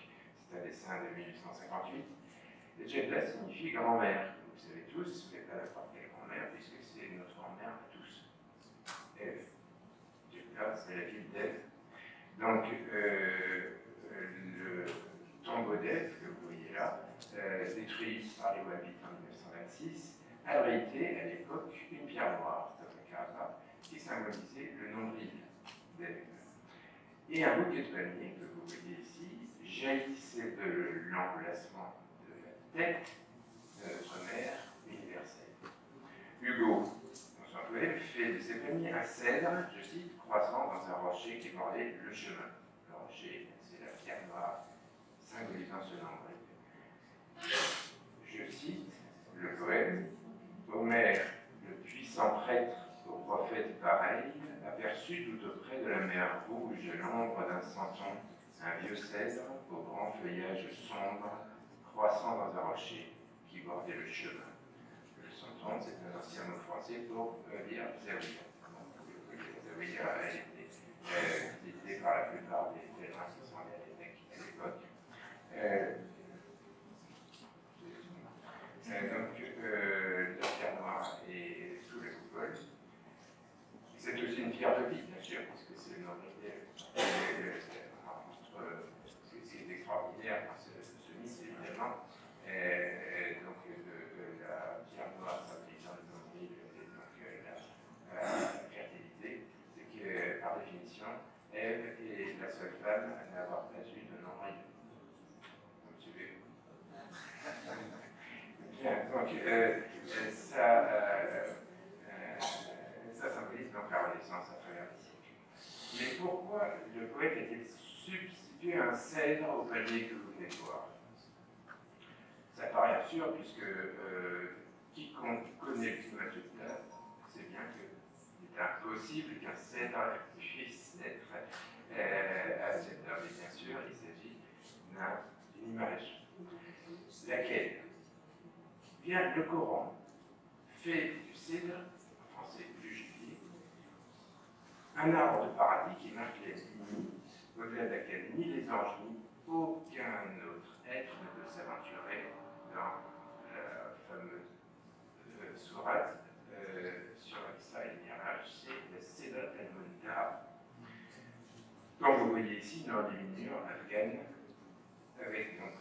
C'est un dessin de 1858. Et Jeddah signifie grand-mère. Vous le savez tous, mais pas n'importe quelle grand-mère, puisque c'est notre grand-mère à tous. Ève. Jeddah, c'est la ville d'Ève. Donc, le tombeau d'Ève, que vous voyez là, détruit par les Wahhabites en 1926, abritait à l'époque une pierre noire, Tafakara, qui symbolisait le nombril d'Ève. Et un bouquet de palmiers, que vous voyez ici, jaillissait de l'emplacement de la tête de notre mère universelle. Hugo, dans son poème, fait de ces palmiers un cèdre, je cite, croissant dans un rocher qui bordait le chemin. Le rocher, c'est la pierre noire, symbolisant ce nombril. Je cite le poème. Homère, le puissant prêtre au prophète pareil, aperçut tout auprès de la mer Rouge l'ombre d'un santon, un vieux cèdre au grand feuillage sombre, croissant dans un rocher qui bordait le chemin. Le santon, c'est un ancien mot français pour dire zawiya. Zawiya a été utilisé par la plupart des pèlerins qui sont allés à l'époque. Donc, la pierre noire et sous la coupole. C'est aussi une pierre de vie, bien sûr, parce que c'est le nom de l'idée. Ce qui est extraordinaire dans ce mythe, évidemment, donc la pierre noire symbolisant le nombril et donc la fertilité, c'est que, par définition, Ève est la seule femme à n'avoir pas eu de nombril. Vous me suivez? Bien, donc ça symbolise donc la Renaissance à travers les siècles. Mais pourquoi le poète a-t-il substitué un cèdre au palier que vous venez de voir? Ça paraît absurde puisque quiconque connaît le climat de Jeddah sait bien qu'il est impossible qu'un cèdre puisse être à Jeddah. Mais bien sûr, il s'agit d'une image. Laquelle? Bien, le Coran fait du cèdre, en français du gibier, un arbre de paradis qui marque les limites, au-delà de laquelle ni les anges ni aucun autre être ne peut s'aventurer dans la fameuse sourate sur l'Isra et le Mirage, c'est le Cédrat al-Muntaha. Comme vous voyez ici, une enluminure afghane avec donc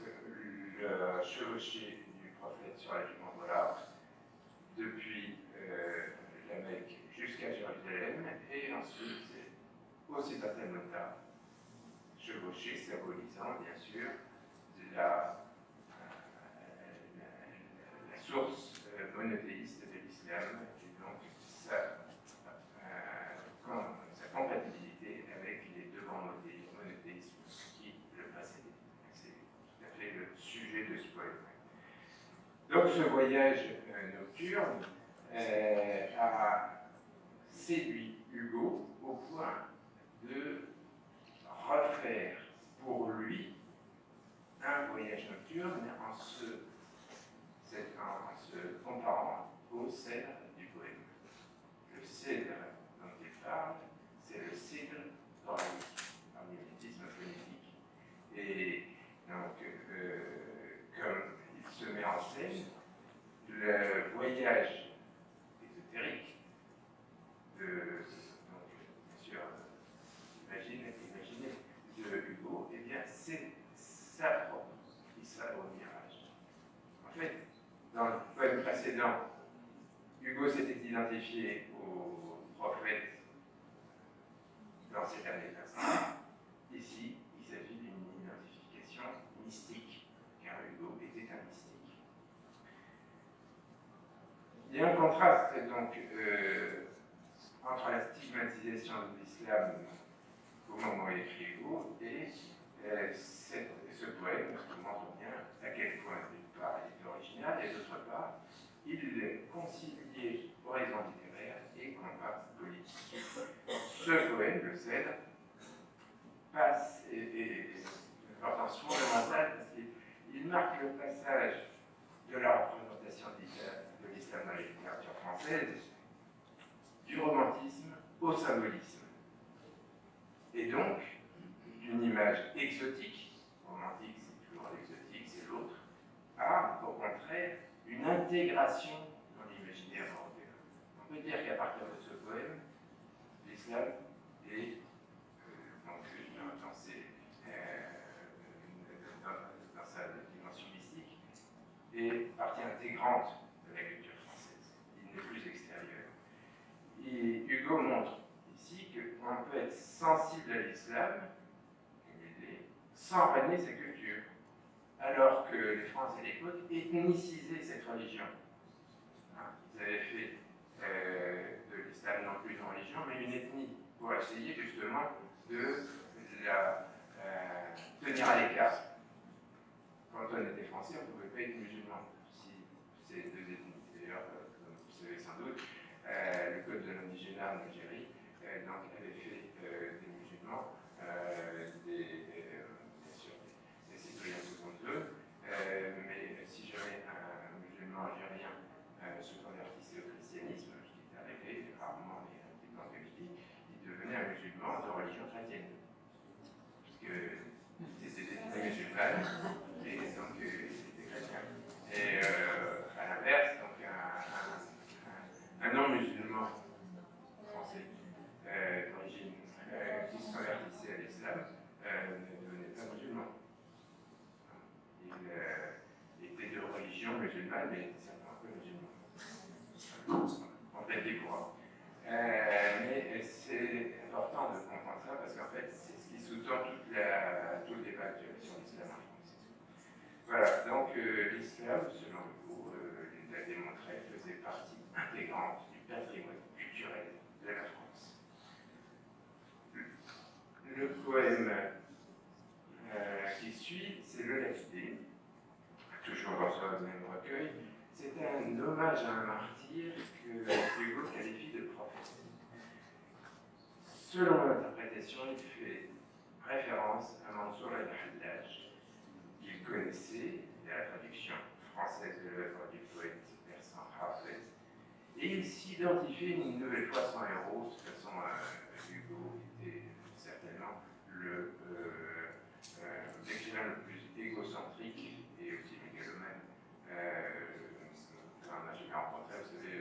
le chevauché du prophète sur la jument volante depuis la Mecque jusqu'à Jérusalem et ensuite au Cédrat al-Muntaha. Chevauché symbolisant bien sûr la source monothéiste de l'islam et donc sa compatibilité avec les deux grands monothéismes qui le précédaient. C'est tout à fait le sujet de ce poème. Donc ce voyage nocturne a séduit Hugo au point de refaire pour lui un voyage nocturne en se comparant au cèdre du poème. Le cèdre dont il parle, c'est le cèdre oraïque, un mimétisme phonétique. Et donc, comme il se met en scène, le voyage ésotérique de, donc, bien sûr, imaginez, de Hugo, eh bien, c'est sa propre Isra au Mirage. En fait, dans le poème précédent, Hugo s'était identifié au prophète dans cette année passée. Ici, il s'agit d'une identification mystique, car Hugo était un mystique. Il y a un contraste donc entre la stigmatisation de l'islam au moment où il écrit Hugo et ce poème qui montre bien à quel point, d'une part, il est original et d'autre part, il conciliait oraison littéraire et combat politique. Ce poème, le Cèdre, passe et une importance fondamentale parce qu'il marque le passage de la représentation de l'islam dans la littérature française du romantisme au symbolisme. Et donc, d'une image exotique, romantique c'est toujours l'exotique, c'est l'autre, à, au contraire, une intégration dans l'imaginaire européen. On peut dire qu'à partir de ce poème, l'islam est dans sa dimension mystique est partie intégrante de la culture française. Il n'est plus extérieur. Et Hugo montre ici qu'on peut être sensible à l'islam, sans renier sa culture, alors que les Français de l'époque ethnicisaient cette religion. Ils avaient fait de l'islam non plus une religion, mais une ethnie, pour essayer justement de la tenir à l'écart. Quand on était français, on ne pouvait pas être musulman. Si ces deux ethnies, d'ailleurs, comme vous savez sans doute, le code de l'indigénat en Algérie donc, avait fait des musulmans bien sûr, des citoyens seconde zone, mais si jamais un musulman algérien se convertissait au christianisme, ce qui est arrivé rarement, mais un petit peu en Belgique, il devenait un musulman de religion chrétienne. Puisque c'était des musulmans, et donc il était chrétien. Et à l'inverse, donc un non-musulman français d'origine qui se convertissait à l'islam ne devenait pas musulman. Il était de religion musulmane, mais il était certainement pas musulman. En pleine découverte. Mais c'est important de comprendre ça parce qu'en fait, c'est ce qui sous-tend tout le débat actuel sur l'islam en France. Voilà, donc l'islam, selon vous, il l'a démontré, faisait partie intégrante du patrimoine culturel de la France. Le poème qui suit, c'est le Lafidé, toujours dans ce même recueil. C'est un hommage à un martyr que Hugo qualifie de prophète. Selon l'interprétation, il fait référence à Mansour al-Hallaj, qu'il connaissait, et à la traduction française de l'œuvre du poète persan Hafez, Et il s'identifie une nouvelle fois son héros. De toute façon, Hugo était certainement l'écrivain le plus égocentrique et aussi mégalomane qu'on a jamais rencontré. Vous savez,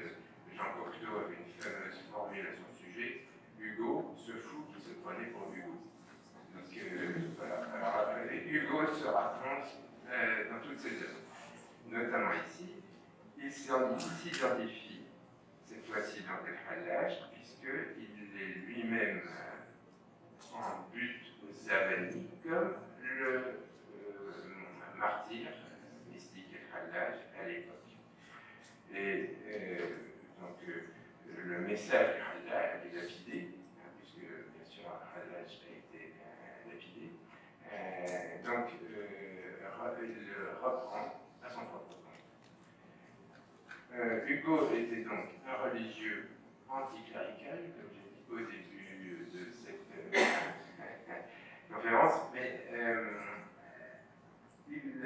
Jean Cocteau avait une fameuse formule à son sujet: Hugo, ce fou qui se prenait pour Hugo. Donc voilà. Alors, Hugo se raconte dans toutes ses œuvres, notamment ici. Il s'identifie, cette fois-ci dans El Hallaj, puisqu'il est lui-même en but Zavani comme le martyr mystique El Hallaj à l'époque. Et donc le message du Hallaj est lapidé, puisque bien sûr Hallaj a été lapidé. Donc il reprend à son propre compte. Hugo était donc un religieux anticlérical, comme j'ai dit au début de cette conférence, mais il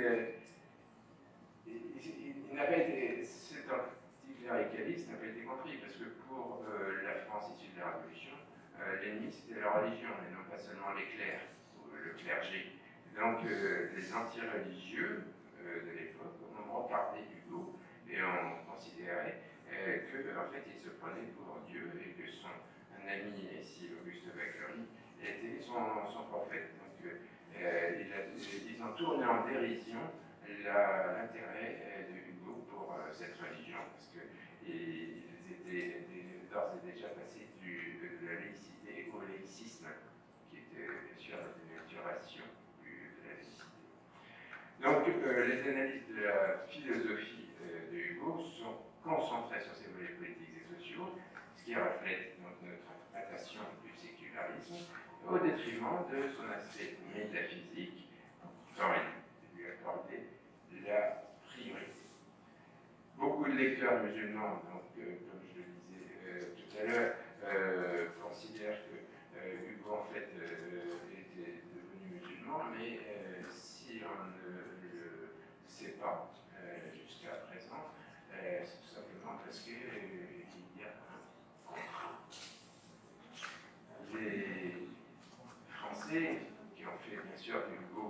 n'a pas été, cet anticléricalisme n'a pas été compris, parce que pour la France issue de la Révolution, l'ennemi c'était la religion, et non pas seulement les clercs, ou le clergé. Donc les antireligieux de l'époque ont regardé Hugo et ont considéré qu'en fait il se prenait pour Dieu et que son ami ici, Auguste Vacquerie, était son prophète. Donc ils ont tourné en dérision l'intérêt de Hugo pour cette religion, parce qu'ils étaient d'ores et déjà passés de la laïcité au laïcisme, qui était bien sûr la dénaturation de la laïcité. Donc les analyses de la philosophie de Hugo sont concentrées sur ses volets politiques et sociaux, ce qui reflète donc notre interprétation du sécularisme, au détriment de son aspect métaphysique, dont il lui accordait la priorité. Beaucoup de lecteurs musulmans, donc, comme je le disais tout à l'heure, considèrent que Hugo en fait était devenu musulman, mais si on ne le sait pas jusqu'à présent, c'est tout simplement parce qu'il y a un contrat. Les Français, qui ont fait bien sûr de Hugo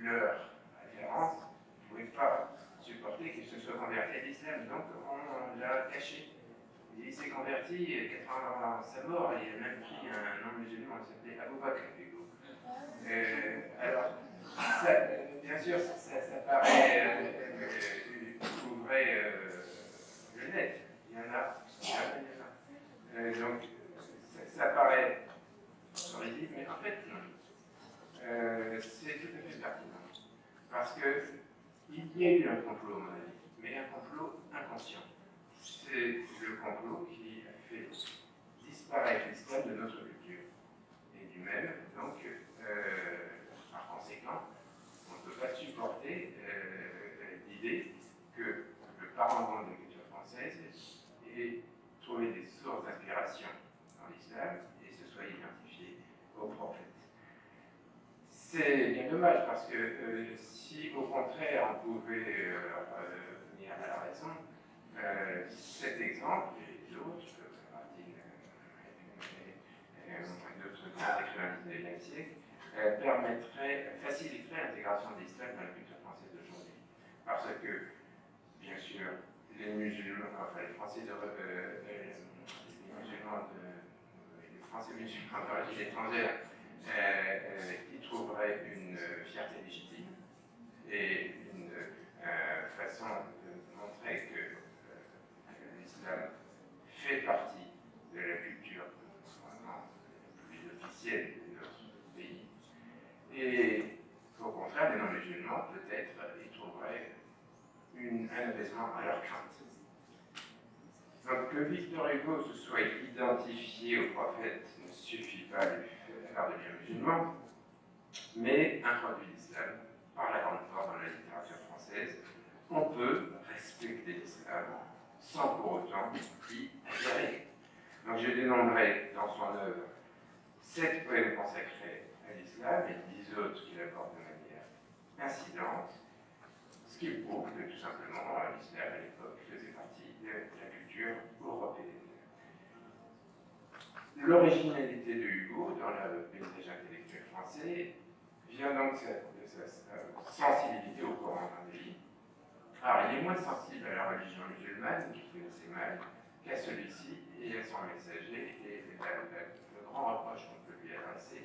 leur référence, ne pouvaient pas supporter qu'il se soit converti à l'islam, donc on l'a caché. Il s'est converti 4 ans avant sa mort, et il a même pris un nom musulman qui s'appelait Abou Bakr Hugo. Alors, ça, bien sûr, ça paraît couvrait le net. Il y en a. Donc, ça paraît horrible, mais en fait, non. C'est tout à fait pertinent. Parce qu'il y a eu un complot, à mon avis, mais un complot inconscient. C'est le complot qui a fait disparaître l'islam de notre culture. Et du même, donc, par conséquent, on ne peut pas supporter l'idée que le parangon de la culture française ait trouvé des sources d'inspiration dans l'islam et se soit identifié au prophète. C'est bien dommage parce que si au contraire on pouvait venir à la raison, cet exemple et d'autres, Martine et d'autres grands écrivains du XIXe siècle, faciliterait l'intégration de l'islam dans la culture française d'aujourd'hui. Parce que, bien sûr, les musulmans, enfin les Français musulmans d'origine étrangère, y trouveraient une fierté légitime et une façon de montrer que l'islam fait partie de la culture vraiment plus officielle de notre pays. Et au contraire, les non-musulmans, peut-être, y trouveraient un apaisement à leur crainte. Donc que Victor Hugo se soit identifié au prophète ne suffit pas à lui faire devenir musulman, mais introduit l'islam par la grande porte dans la littérature française. On peut respecter l'islam sans pour autant y adhérer. Donc je dénombrerai dans son œuvre 7 poèmes consacrés à l'islam et 10 autres qu'il aborde de manière incidente, ce qui prouve que tout simplement l'islam à l'époque faisait partie de la culture culture européenne. L'originalité de Hugo dans le paysage intellectuel français vient donc de sa sensibilité au Coran d'un pays. Alors, il est moins sensible à la religion musulmane, qu'il connaissait mal, qu'à celui-ci et à son messager. Et le grand reproche qu'on peut lui adresser,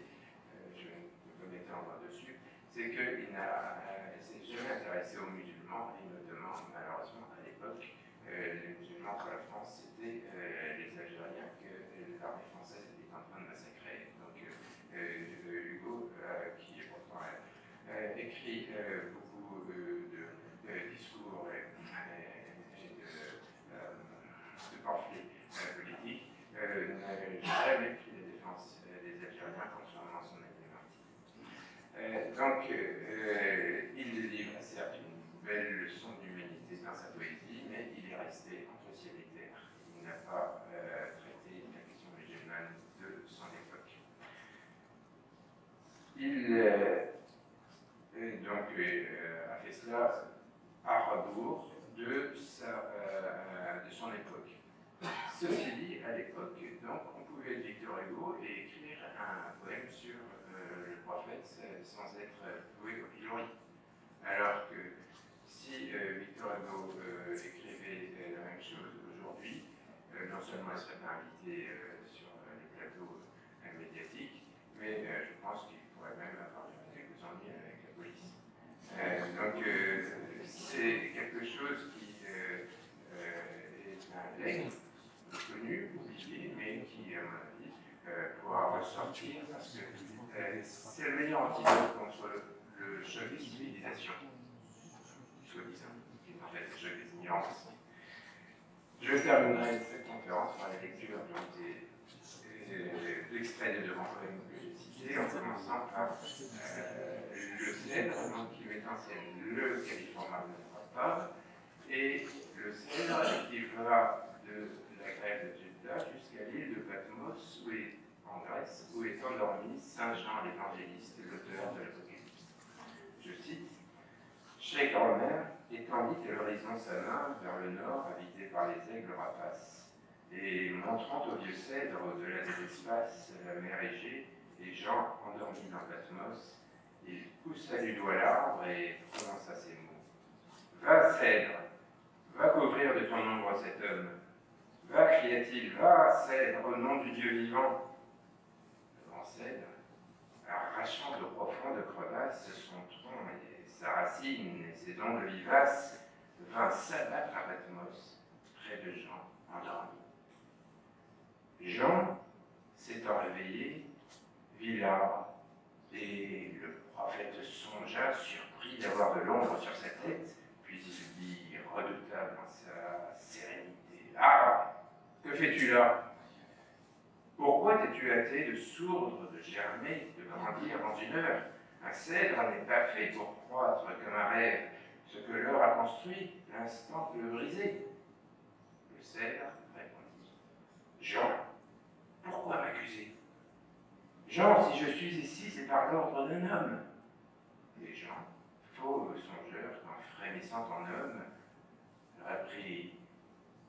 je ne peux m'étendre dessus, c'est qu'il s'est jamais intéressé aux musulmans, et notamment, malheureusement, à l'époque, les musulmans pour la France, c'était les Algériens que l'armée française était en train de massacrer. Donc, Hugo, qui est pourtant écrit beaucoup de discours et de pamphlets politiques, n'avait jamais pris la défense des Algériens, contrairement à son ami Marty. Donc, il livre certes une belle leçon d'humanité dans sa poésie, mais il est resté entre ciel et terre. Il n'a pas traité la question musulmane de son époque. Il a fait cela à rebours de son époque. Ceci dit, à l'époque, donc, on pouvait être Victor Hugo et écrire un poème sur le prophète sans être voué au pilori. Alors que si Victor Hugo écrivait la même chose aujourd'hui, non seulement il serait pas invité sur les plateaux médiatiques, mais je pense qu'il pourrait même avoir quelques ennuis avec la police. Donc c'est quelque chose qui est un legs connu, oublié, mais qui, à mon avis, pourra ressortir parce que c'est le meilleur antidote contre le choc des civilisations, soi-disant, qui est en fait le choc des ignorances. Je terminerai cette conférence par la lecture d'extraits de devant poèmes que j'ai cités, en commençant par le cèdre, qui met en scène le California de Pab, et le cèdre qui va de la grève de Jeddah jusqu'à l'île de Patmos, en Grèce, où est endormi Saint Jean l'évangéliste, l'auteur de l'Apocalypse. Je cite: Cheikh Omer étendit à l'horizon sa main vers le nord, habité par les aigles rapaces, et montrant au vieux cèdre au-delà des espaces la mer Égée et Jean endormi dans Patmos, il poussa du doigt l'arbre et prononça ces mots: Va, cèdre, va couvrir de ton ombre cet homme. Va, cria-t-il, va, cèdre, au nom du Dieu vivant. Le grand cèdre, arrachant de profondes crevasses son tronc et sa racine et ses ongles vivaces, vint s'abattre à Patmos, près de Jean, endormi. Jean, s'étant réveillé, vit l'arbre, et le prophète songea, surpris d'avoir de l'ombre sur sa tête, puis il dit, redoutable en sa sérénité: Ah, que fais-tu là? Pourquoi t'es-tu hâté de sourdre, de germer, de grandir dans une heure? Un cèdre n'est pas fait pour croître comme un rêve. Ce que l'heure a construit, l'instant peut le briser. Le cèdre répondit: Jean, pourquoi m'accuser? Jean, si je suis ici, c'est par l'ordre d'un homme. Et Jean, fauve songeur, en frémissant en homme, reprit: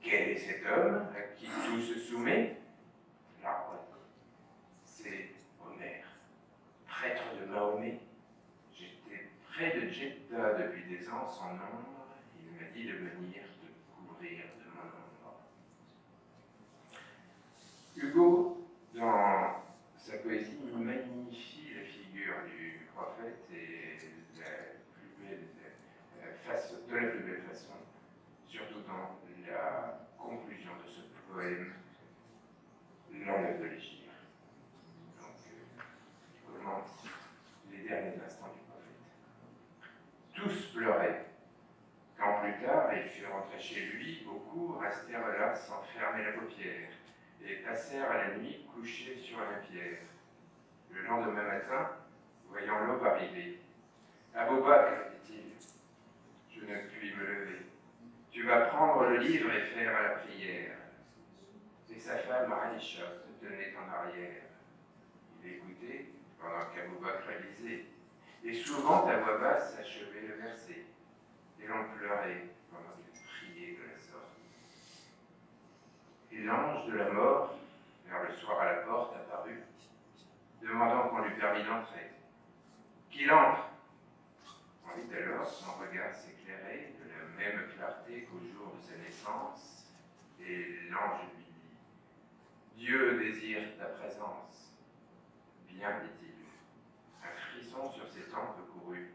Quel est cet homme à qui tout se soumet? L'arbre dit: C'est Omer, prêtre de Mahomet. J'étais près de Jeddah depuis des ans sans nombre. Il m'a dit de venir te couvrir de mon ombre. Hugo, dans sa poésie, magnifie la figure du prophète et de la plus belle façon, surtout dans la conclusion de ce poème, L'enlève de l'Égypte. Donc, vraiment, les derniers instants du prophète. Tous pleuraient. Quand plus tard il fut rentré chez lui, beaucoup restèrent là sans fermer la paupière et passèrent à la nuit couchés sur la pierre. Le lendemain matin, voyant l'aube arriver, Abou Bakr, dit-il, je ne puis me lever. Tu vas prendre le livre et faire la prière. Et sa femme, Aïcha, se tenait en arrière. Il écoutait pendant qu'Abou Bakr lisait, et souvent à voix basse achevait le verset. Et l'on pleurait pendant qu'il priait de la sorte. l'ange de la mort, vers le soir à la porte, apparut, demandant qu'on lui permît d'entrer. Qu'il entre. On vit alors son regard s'éclairer de la même clarté qu'au jour de sa naissance, et l'ange lui dit: Dieu désire ta présence. Bien, dit-il. Un frisson sur ses tempes courut,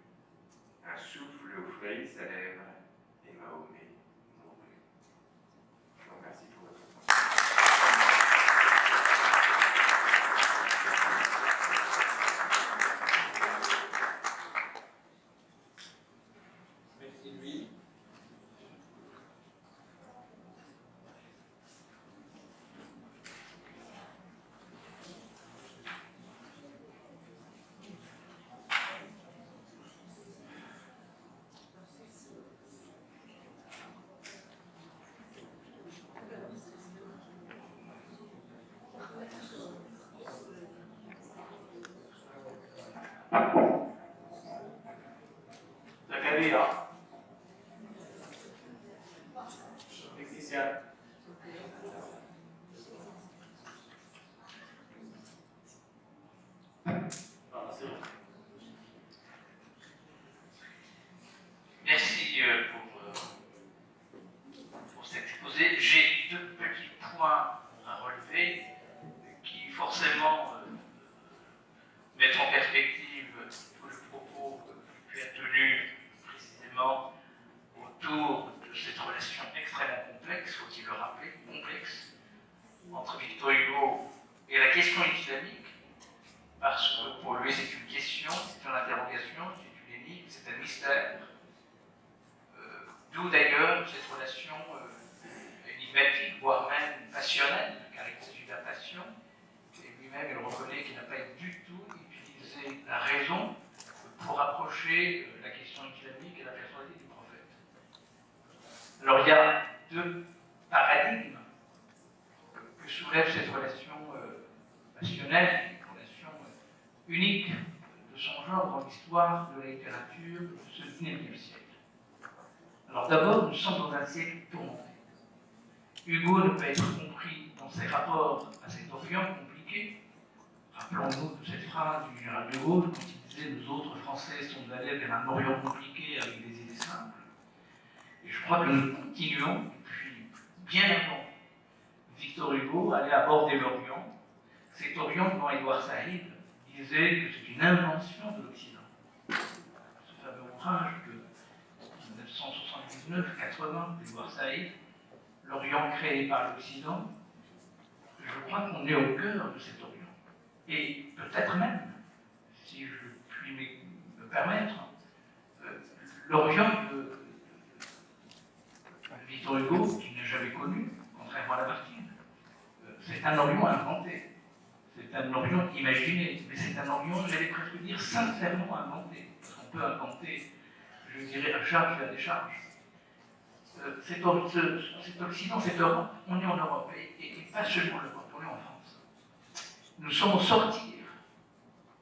un souffle ouvrit sa lèvre, et Mahomet mourut. Je vous remercie pour votre attention. Merci Louis. Zacharia. Technicien. Merci pour cet exposé. J'ai deux petits points à relever qui forcément mettent en perspective tout le propos que tu as tenu précisément autour de cette relation extrêmement complexe, faut-il le rappeler, complexe, entre Victor Hugo et la question islamique, parce que pour lui c'est une question, c'est une interrogation, c'est une énigme, c'est un mystère. D'où d'ailleurs cette relation énigmatique, voire même passionnelle, car il s'agit de la passion, et lui-même il reconnaît qu'il n'a pas du tout utilisé la raison pour approcher la question islamique et la personnalité du prophète. Alors il y a deux paradigmes que soulève cette relation passionnelle, une relation unique de son genre dans l'histoire de la littérature de ce XIXe siècle. Alors d'abord, nous sommes dans un siècle tourmenté. Hugo ne peut être compris dans ses rapports à cet Orient compliqué. Rappelons-nous de cette phrase du général de Gaulle quand il disait « Nous autres Français sommes allés vers un Orient compliqué avec des idées simples ». Et je crois que nous continuons, depuis bien avant Victor Hugo, à aller aborder l'Orient. Cet Orient dont Édouard Saïd disait que c'est une invention de l'Occident. Ce fameux ouvrage de 1979-80 d'Édouard Saïd, l'Orient créé par l'Occident, je crois qu'on est au cœur de cet Orient. Et peut-être même, si je puis me permettre, l'Orient de Victor Hugo, qui n'a jamais connu, contrairement à Lamartine, c'est un Orient inventé. C'est un Orient imaginé, mais c'est un Orient, j'allais presque dire, sincèrement inventé. Parce qu'on peut inventer, je dirais, à charge et à décharge. Cet Occident, cette Europe, on est en Europe, et pas seulement l'Europe, on est en France. Nous sommes au sortir,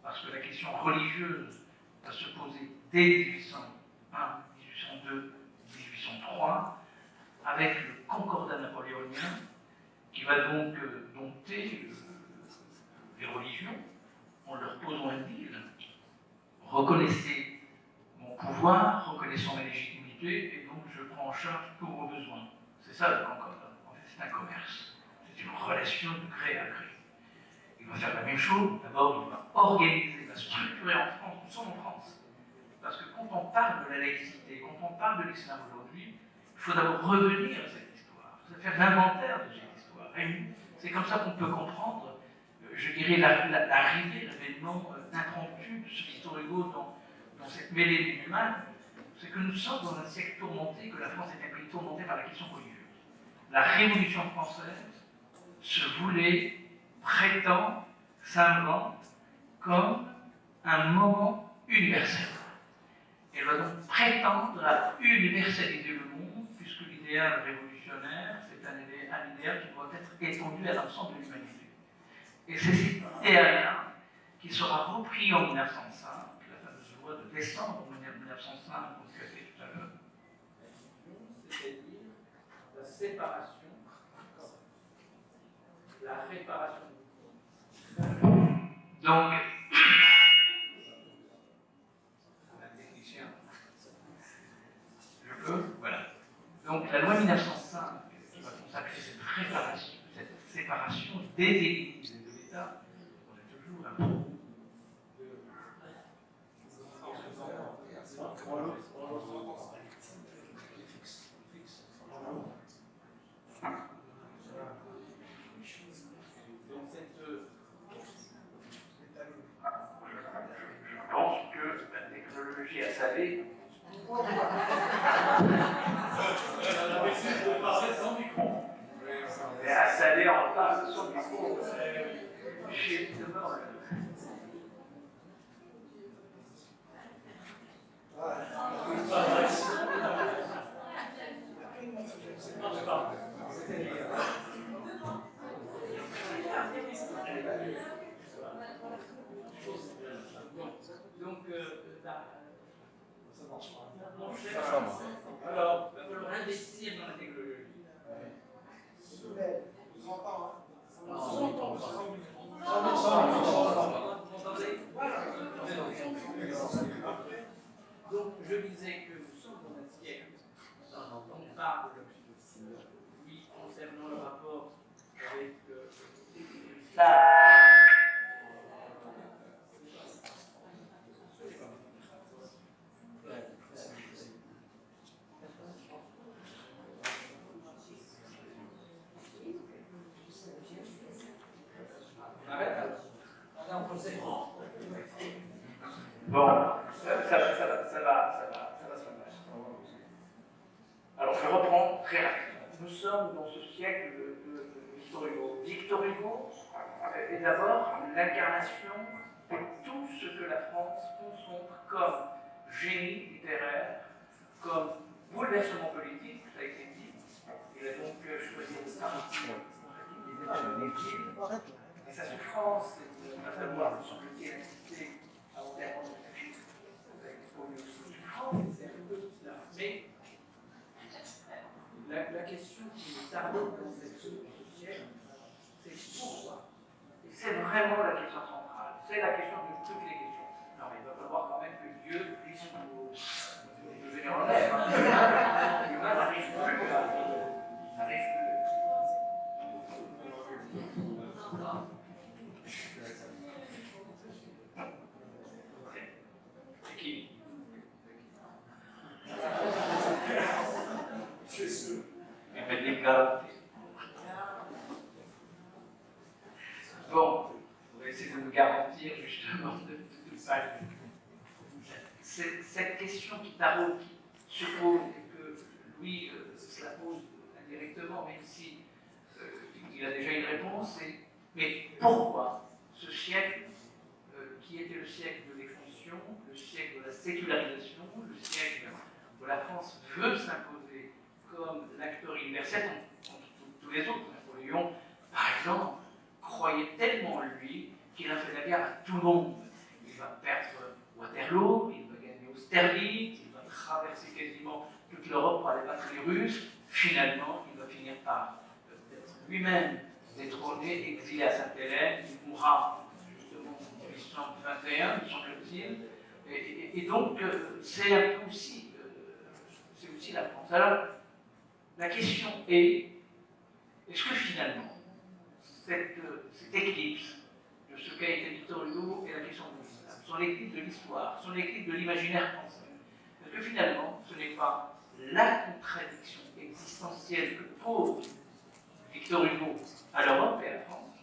parce que la question religieuse va se poser dès 1801, 1802, 1803, avec le concordat napoléonien, qui va donc dompter les religions en leur posant un deal. Reconnaissez mon pouvoir, reconnaissons ma légitimité, et donc je prends en charge tous vos besoins. C'est ça le concordat. En fait, c'est un commerce. C'est une relation de gré à gré. Il va faire la même chose. D'abord, il va organiser, il va structurer en France. Nous sommes en France. Parce que quand on parle de la laïcité, quand on parle de l'islam aujourd'hui, il faut d'abord revenir à cette histoire. Il faut faire l'inventaire de cette histoire. Et c'est comme ça qu'on peut comprendre, je dirais, l'arrivée, l'avènement impromptu de ce Victor Hugo dans cette mêlée du mal. C'est que nous sommes dans un siècle tourmenté, que la France est un pays tourmenté par la question religieuse. La Révolution française se voulait, prétend, s'invente comme un moment universel. Elle va donc prétendre à universaliser le monde, puisque l'idéal révolutionnaire, c'est un idéal qui doit être étendu à l'ensemble de l'humanité. Et c'est cet idéal-là qui sera repris en 1905, la fameuse loi de décembre 1905 qu'on a fait tout à l'heure, c'est-à-dire la séparation la réparation. Donc, un technicien, je peux, voilà. Donc la loi 1905 qui va consacrer cette séparation des églises et de l'État, on a toujours un peu je pense que la technologie a salé. Et à salé en face son micro. J'ai devant le. Donc, alors, il va falloir investir dans la technologie. Vous entendez? Donc, je disais que nous sommes dans un siècle dont on parle, oui, concernant le rapport avec l'islam. Bon, ça va se passer. Alors, je reprends très rapidement. Nous sommes dans ce siècle de Victor Hugo. Victor Hugo est d'abord l'incarnation de tout ce que la France concentre comme génie littéraire, comme bouleversement politique, ça a été dit. Il a donc choisi de partir et sa souffrance, c'est à savoir, semble-t-il, incité à enterrement de la vie. Mais la question qui est tardive dans ce siècle, c'est pourquoi. Et c'est vraiment la question centrale. C'est la question de toutes les questions. Non, mais il va falloir quand même que Dieu puisse nous venir en aide. L'humain n'arrive plus. N'arrive plus. C'est qui? Bon, on va essayer de nous garantir justement de ne pas. Cette question qui taraude, qui se pose, et que Louis se la pose indirectement, même si il a déjà une réponse, c'est mais pourquoi ce siècle qui était le siècle de l'expansion, le siècle de la sécularisation, le siècle où la France veut s'imposer comme l'acteur universel contre tous les autres. Napoléon, par exemple, croyait tellement en lui qu'il a fait la guerre à tout le monde. Il va perdre Waterloo, il va gagner Austerlitz, il va traverser quasiment toute l'Europe pour aller battre les Russes. Finalement, il va finir par être lui-même détrôné, exilé à Sainte-Hélène. Il mourra justement en 1821, me semble-t-il. Et donc, c'est un peu aussi, c'est aussi la France. Alors, la question est, est-ce que finalement, cette éclipse de ce qu'a été Victor Hugo et la question de l'islam, son éclipse de l'histoire, son éclipse de l'imaginaire français, est-ce que finalement, ce n'est pas la contradiction existentielle que pose Victor Hugo à l'Europe et à la France,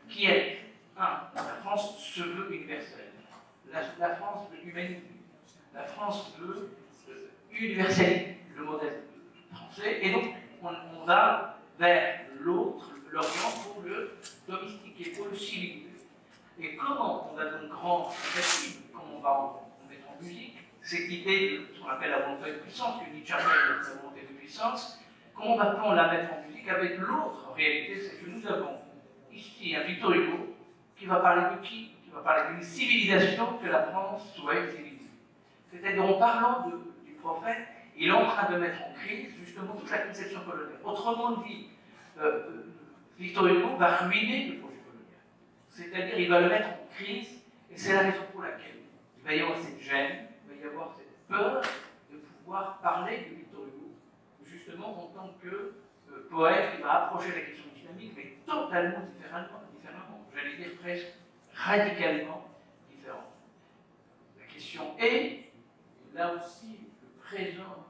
qui est, la France se veut universelle, la France veut l'humanité, la France veut universaliser le modèle français, et donc on va vers l'autre, l'Orient, pour le domestiquer, pour le civiliser. Et comment on a donc grand facile, comment on va en mettre en musique, cette idée de ce qu'on appelle la volonté de puissance, que Nietzsche appelle la volonté de puissance, comment va-t-on la mettre en musique avec l'autre réalité, c'est que nous avons ici un Victor Hugo qui va parler de qui? Qui va parler d'une civilisation que la France souhaite civiliser. C'est-à-dire, en parlant du prophète, il est en train de mettre en crise justement toute la conception coloniale. Autrement dit, Victor Hugo va ruiner le projet colonial. C'est-à-dire, il va le mettre en crise, et c'est la raison pour laquelle il va y avoir cette gêne, il va y avoir cette peur de pouvoir parler de Victor Hugo, justement en tant que poète qui va approcher la question islamique, mais totalement différemment, j'allais dire presque radicalement différent. La question est, là aussi, le présent,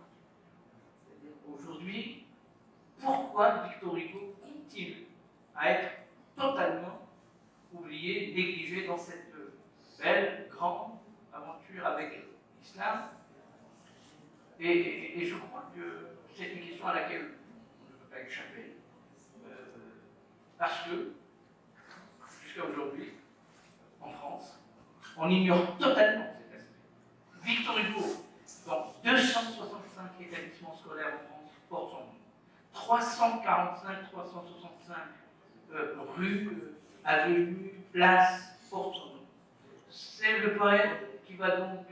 c'est-à-dire aujourd'hui, pourquoi Victor Hugo continue à être totalement oublié, négligé dans cette belle, grande aventure avec l'islam. Et je crois que c'est une question à laquelle on ne peut pas échapper, parce que, jusqu'à aujourd'hui, en France, on ignore totalement cet aspect. Victor Hugo, dans 265 établissements scolaires en France, porte son nom. 345, 365 rues, avenues, places portent son nom. C'est le poète qui va donc,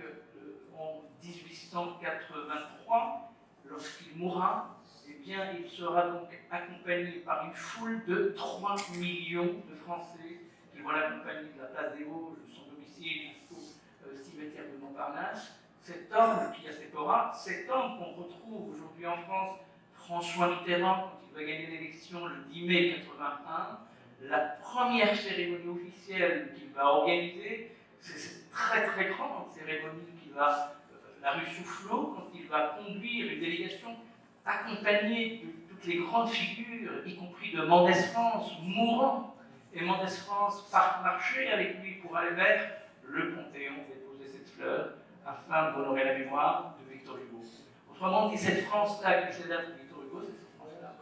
en 1883, lorsqu'il mourra, eh bien, il sera donc accompagné par une foule de 3 millions de Français qui vont l'accompagner de la place des Vosges, de son domicile jusqu'au cimetière de Montparnasse. Cet homme qui a cette aura, cet homme qu'on retrouve aujourd'hui en France, François Mitterrand, quand il va gagner l'élection le 10 mai 1981, la première cérémonie officielle qu'il va organiser, c'est cette très très grande cérémonie qui va, la rue Soufflot, quand il va conduire une délégation accompagnée de toutes les grandes figures, y compris de Mendès France, mourant, et Mendès France part marcher avec lui pour aller vers le Panthéon, déposer cette fleur, afin d'honorer la mémoire de Victor Hugo. Autrement dit, cette France-là qui célèbre Victor Hugo, c'est cette France-là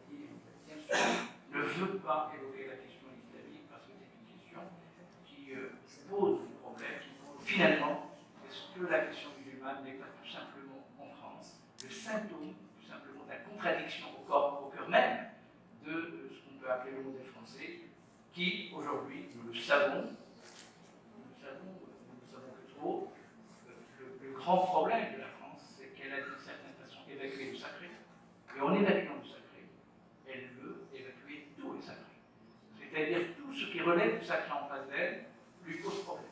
qui, bien sûr, ne veut pas évoquer la question islamique parce que c'est une question qui pose des problèmes. Finalement, est-ce que la question musulmane n'est pas tout simplement en France le symptôme, tout simplement, de la contradiction au cœur même de ce qu'on peut appeler le modèle français, qui, aujourd'hui, nous le savons que trop, le grand problème de la France, c'est qu'elle a d'une certaine façon évacué le sacré, et en évacuant le sacré, elle veut évacuer tout le sacré. C'est-à-dire tout ce qui relève du sacré en face d'elle lui pose problème,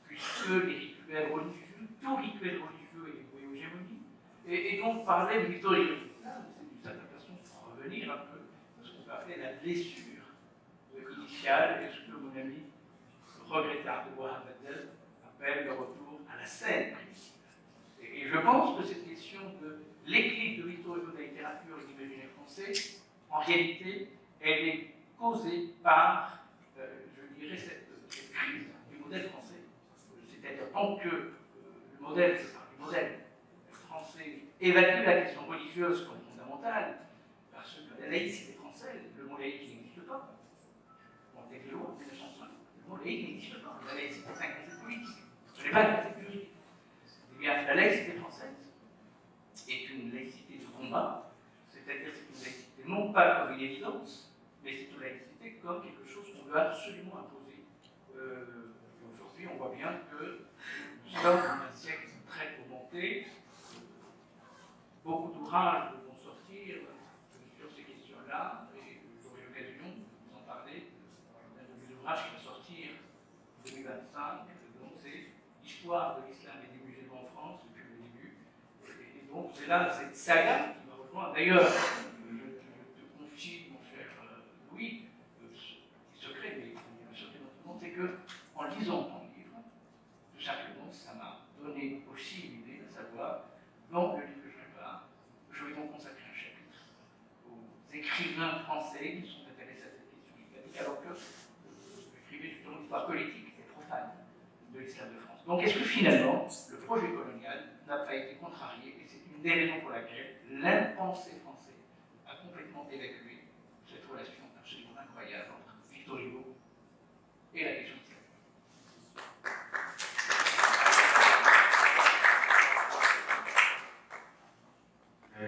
puisque les rituels religieux, tout rituel religieux est voué aux gémonies, et donc parler de Victor Hugo, c'est d'une certaine façon pour revenir un peu à ce qu'on peut appeler la blessure initiale, et ce que mon ami regrettable de Bois Abdel appelle le retour à la scène primitive. Et je pense que cette question de l'éclipse de Victor Hugo de la littérature et de l'imaginaire français, en réalité, elle est causée par, je dirais, cette crise du modèle français. C'est-à-dire, tant que le modèle français évacue la question religieuse comme fondamentale, parce que la laïcité française, le mot laïque n'existe pas. Montesquieu, en 1905, le mot laïque n'existe pas. La laïcité, c'est un concept politique. Ce n'est pas un concept juridique. Eh bien, la laïcité française est une laïcité de combat, c'est-à-dire c'est une laïcité non pas comme une évidence, mais c'est une laïcité comme quelque chose qu'on veut absolument imposer. Aujourd'hui, on voit bien que nous sommes dans un siècle très tourmenté. Beaucoup d'ouvrages vont sortir sur ces questions-là, et j'aurai l'occasion de vous en parler. Un de l'ouvrage qui va sortir en 2025, donc c'est l'histoire de l'islam et des musulmans en France depuis le début. Et donc c'est là cette saga qui va rejoindre. D'ailleurs, je te confie, mon cher Louis, petit secret, mais le secret dans tout le monde, c'est que en lisant ton livre, tout simplement, ça m'a donné aussi une idée de savoir, dans le livre que je prépare, je vais donc consacrer un chapitre aux écrivains français qui sont intéressés à cette question islamique, alors que j'écrivais justement l'histoire politique et profane de l'islam de France. Donc, est-ce que finalement, le projet colonial n'a pas été contrarié, et c'est une des raisons pour laquelle l'impensé français a complètement évacué cette relation absolument incroyable entre Victor Hugo et la question islamique.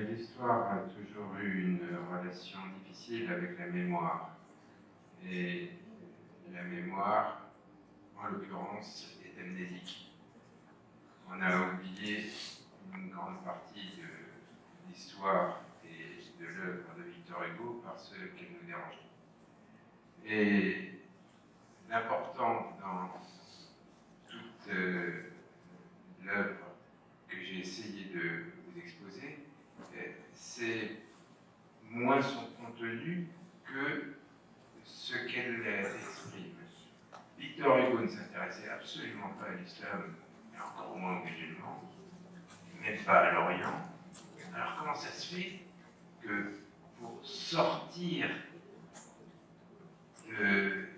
L'histoire a toujours eu une relation difficile avec la mémoire. Et la mémoire, en l'occurrence, est amnésique. On a oublié une grande partie de l'histoire et de l'œuvre de Victor Hugo parce qu'elle nous dérangeait. Et l'important dans toute l'œuvre que j'ai essayé de vous exposer, c'est moins son contenu que ce qu'elle exprime. Victor Hugo ne s'intéressait absolument pas à l'islam, et encore moins aux musulmans, même pas à l'Orient. Alors comment ça se fait que pour sortir de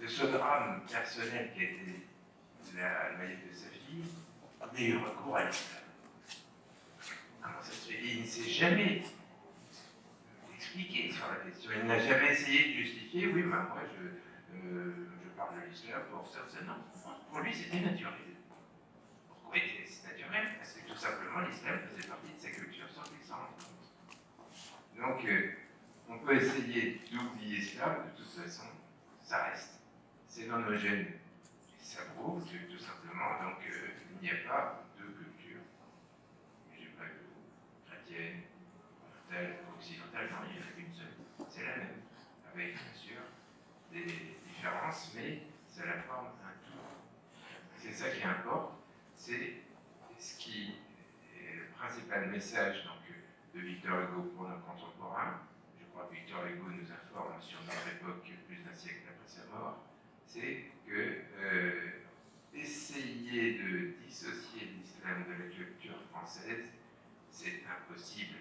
ce drame personnel qui a été la noyade de sa fille, il a eu recours à l'islam? Comment ça se fait? Il ne s'est jamais expliqué sur la question. Il n'a jamais essayé de justifier, oui, ben moi je parle de l'islam pour ça, non. Pour lui, c'était naturel. Pourquoi était-ce naturel? Parce que tout simplement, l'islam faisait partie de sa culture sans qu'il s'en rende compte. Donc, on peut essayer d'oublier cela, de toute façon, ça reste. C'est dans nos gènes. Ça prouve que, tout simplement, donc, il n'y a pas de culture musulmane, chrétienne, orientale, occidentale, non, il n'y en a qu'une seule. C'est la même, avec bien sûr des différences, mais ça la forme un tout. C'est ça qui importe, c'est ce qui est le principal message donc, de Victor Hugo pour nos contemporains. Je crois que Victor Hugo nous informe sur notre époque plus d'un siècle après sa mort, c'est que essayer de dissocier l'islam de la culture française, c'est impossible.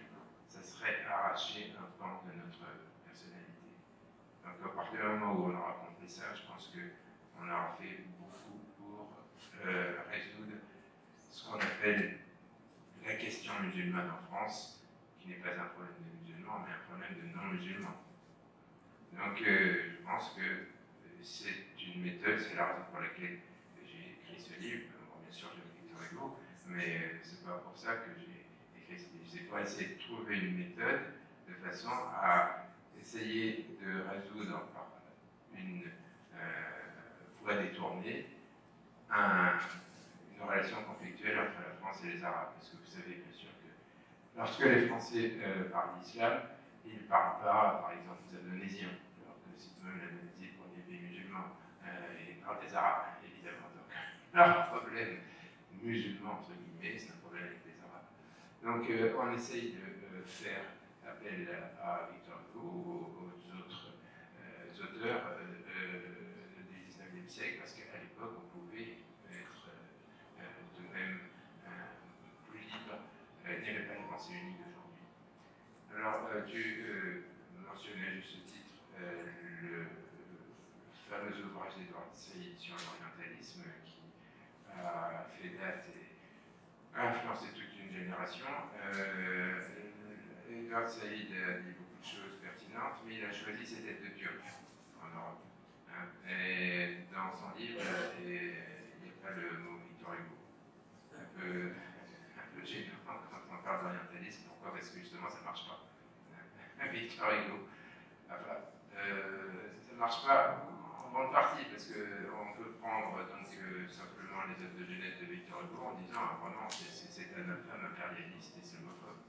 Ça serait arracher un pan de notre personnalité. Donc à partir du moment où on aura compris ça, je pense qu'on aura fait beaucoup pour résoudre ce qu'on appelle la question musulmane en France, qui n'est pas un problème de musulmans, mais un problème de non-musulmans. Donc je pense que c'est une méthode, c'est la raison pour laquelle j'ai écrit ce livre. Bon, bien sûr, j'ai Victor Hugo, mais c'est pas pour ça que j'ai écrit ce livre. C'est pour essayer de trouver une méthode de façon à essayer de résoudre par une voie détournée une relation conflictuelle entre la France et les Arabes. Parce que vous savez bien sûr que lorsque les Français parlent d'islam, ils ne parlent pas, par exemple, des Indonésiens, alors que c'est même l'Indonésie pour les pays musulmans, ils parlent des Arabes, évidemment. Donc, leur problème musulman, entre guillemets, c'est un problème avec les Arabes. Donc, on essaye de faire appel à Victor Hugo ou aux autres auteurs du XIXe siècle, parce qu'à l'époque, on pouvait être de même plus libre, n'aimait pas les pensées uniques d'aujourd'hui. Alors, tu mentionnais à juste titre le fameux ouvrage d'Edouard Said sur l'orientalisme qui a fait date et a influencé toute une génération. Edouard Said a dit beaucoup de choses pertinentes, mais il a choisi ses têtes de Turc en Europe. Hein. Et dans son livre, il n'y a pas le mot Victor Hugo. Un peu gênant quand on parle d'orientalisme. Pourquoi? Parce que justement, ça ne marche pas. Victor Hugo. Enfin, ça ne marche pas en grande partie, parce qu'on peut prendre donc, simplement les œuvres de jeunesse de Victor Hugo en disant ah, vraiment, c'est un infâme impérialiste et islamophobe.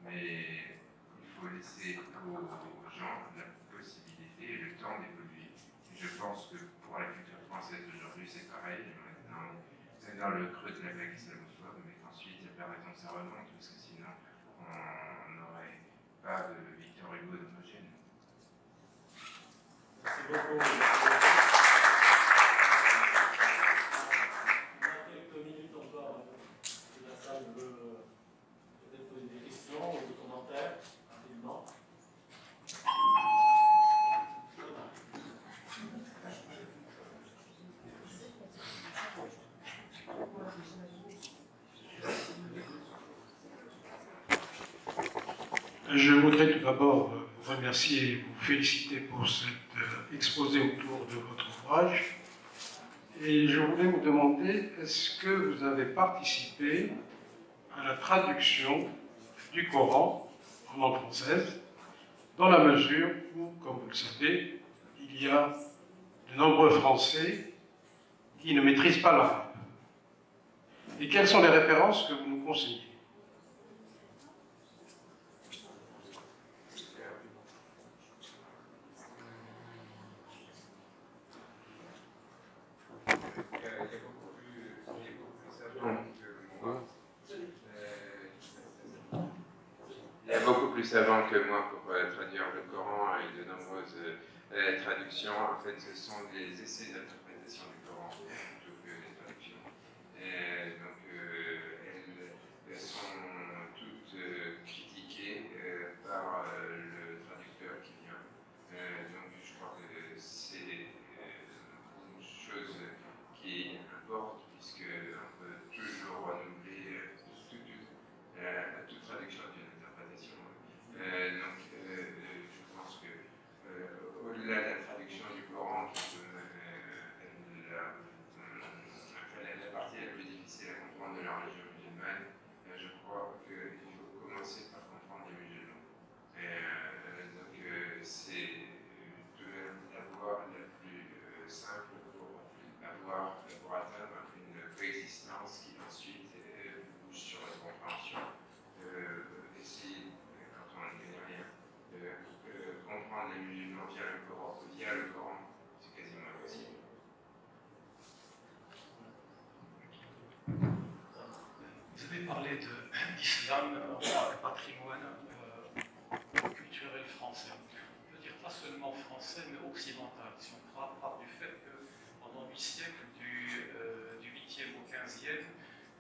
Mais il faut laisser aux gens la possibilité et le temps d'évoluer. Je pense que pour la culture française d'aujourd'hui, c'est pareil. Maintenant, c'est dans le creux de la vague islamophobe, mais qu'ensuite, il n'y a pas raison que ça remonte, parce que sinon, on n'aurait pas de Victor Hugo dans nos gènes. Merci beaucoup. On a quelques minutes encore. La salle veut peut-être poser des questions ou des commentaires rapidement. Je voudrais tout d'abord vous remercier et vous féliciter pour cet exposé autour de votre ouvrage. Et je voulais vous demander, est-ce que vous avez participé à la traduction du Coran en langue française, dans la mesure où, comme vous le savez, il y a de nombreux Français qui ne maîtrisent pas l'arabe. Et quelles sont les références que vous nous conseillez? savant que moi pour traduire le Coran et de nombreuses traductions. En fait, ce sont des essais d'interprétation du Coran plutôt que des traductions. Et donc, elles sont toutes critiquées par le traducteur qui vient. Donc, je crois que c'est une chose qui importe, puisqu'on peut toujours renouveler toute traduction d'une interprétation. Donc, je pense que au-delà de la traduction du Coran, qui la partie la plus difficile à comprendre de la religion musulmane, je crois qu'il faut commencer par comprendre les musulmans. Donc, c'est tout de même la voie la plus simple pour atteindre une coexistence qui ensuite bouge sur la compréhension. Et si, quand on ne connaît rien, comprendre les musulmans via le Coran, c'est quasiment impossible. Vous avez parlé d'islam en tant que patrimoine culturel français. On peut dire pas seulement français, mais occidental. Si on part du fait que pendant 8 siècles, du 8e au 15e,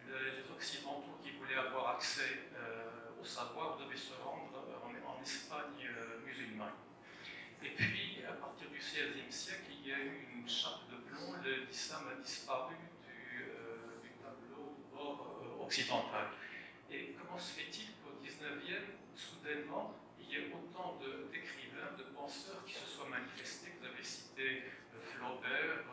les Occidentaux qui voulaient avoir accès au savoir devaient se rendre en Espagne musulmane. Et puis, à partir du XVIe siècle, il y a eu une chape de plomb, l'islam a disparu du tableau de bord occidental. Et comment se fait-il qu'au XIXe, soudainement, il y ait autant d'écrivains, de penseurs qui se soient manifestés? Vous avez cité Flaubert,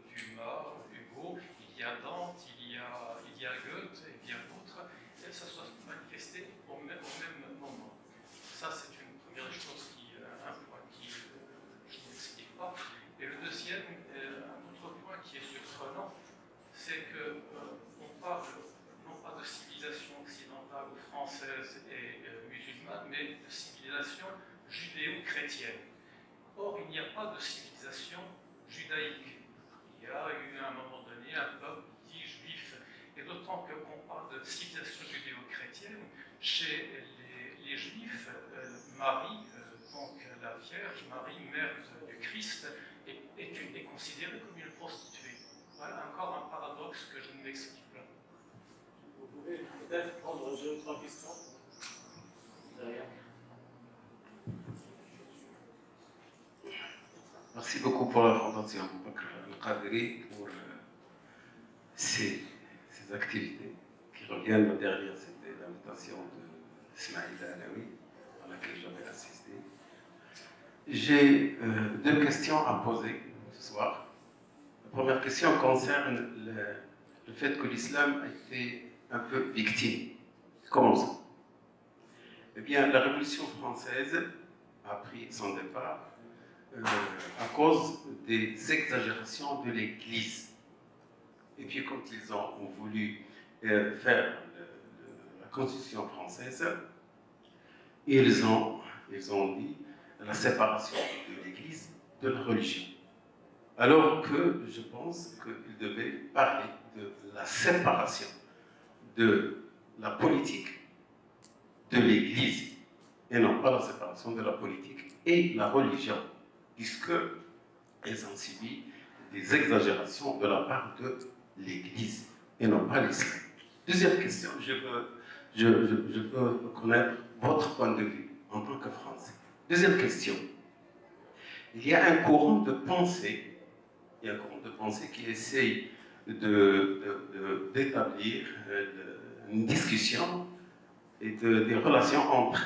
Dumas, Hugo, il y a Dante, il y a Goethe et bien d'autres, et ça soit manifesté au même moment. Ça, c'est une première chose un point qui je n'explique pas. Et le deuxième, un autre point qui est surprenant, c'est qu'on parle non pas de civilisation occidentale ou française et musulmane, mais de civilisation judéo-chrétienne. Or, il n'y a pas de civilisation judaïque. Il y a eu à un moment donné un peuple dit juif, et d'autant qu'on parle de civilisation judéo-chrétienne, chez les juifs, Marie, donc la Vierge, Marie, mère du Christ, est considérée comme une prostituée. Voilà encore un paradoxe que je ne m'explique pas. Vous pouvez peut-être prendre 2 ou 3 questions derrière. Merci beaucoup pour la présentation, Bakr Al-Qadiri, pour ces activités qui reviennent. Derrière, c'était l'invitation de Ismaïl Alaoui, à laquelle j'avais assisté. J'ai 2 questions à poser ce soir. La première question concerne le fait que l'islam a été un peu victime. Comment ça? Eh bien, la Révolution française a pris son départ à cause des exagérations de l'Église. Et puis, quand ils ont voulu faire la Constitution française, ils ont dit la séparation de l'Église de la religion. Alors que je pense qu'ils devaient parler de la séparation de la politique de l'Église, et non pas la séparation de la politique et la religion, puisqu'elles ont subi des exagérations de la part de l'Église, et non pas l'islam. Deuxième question, je veux connaître votre point de vue en tant que Français. Deuxième question, il y a un courant de pensée, qui essaye d'établir une discussion et des relations entre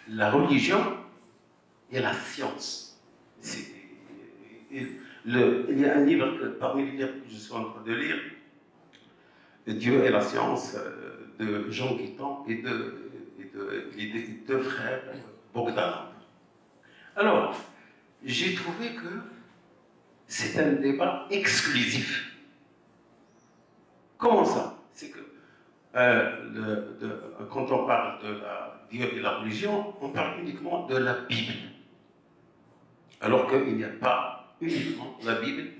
la religion et la science. Il y a un livre parmi les livres que je suis en train de lire, Dieu et la science, de Jean Guiton et des 2 frères Bogdanov. Alors, j'ai trouvé que c'est un débat exclusif. Comment ça? C'est que quand on parle de Dieu et la religion, on parle uniquement de la Bible. Alors qu'il n'y a pas uniquement la Bible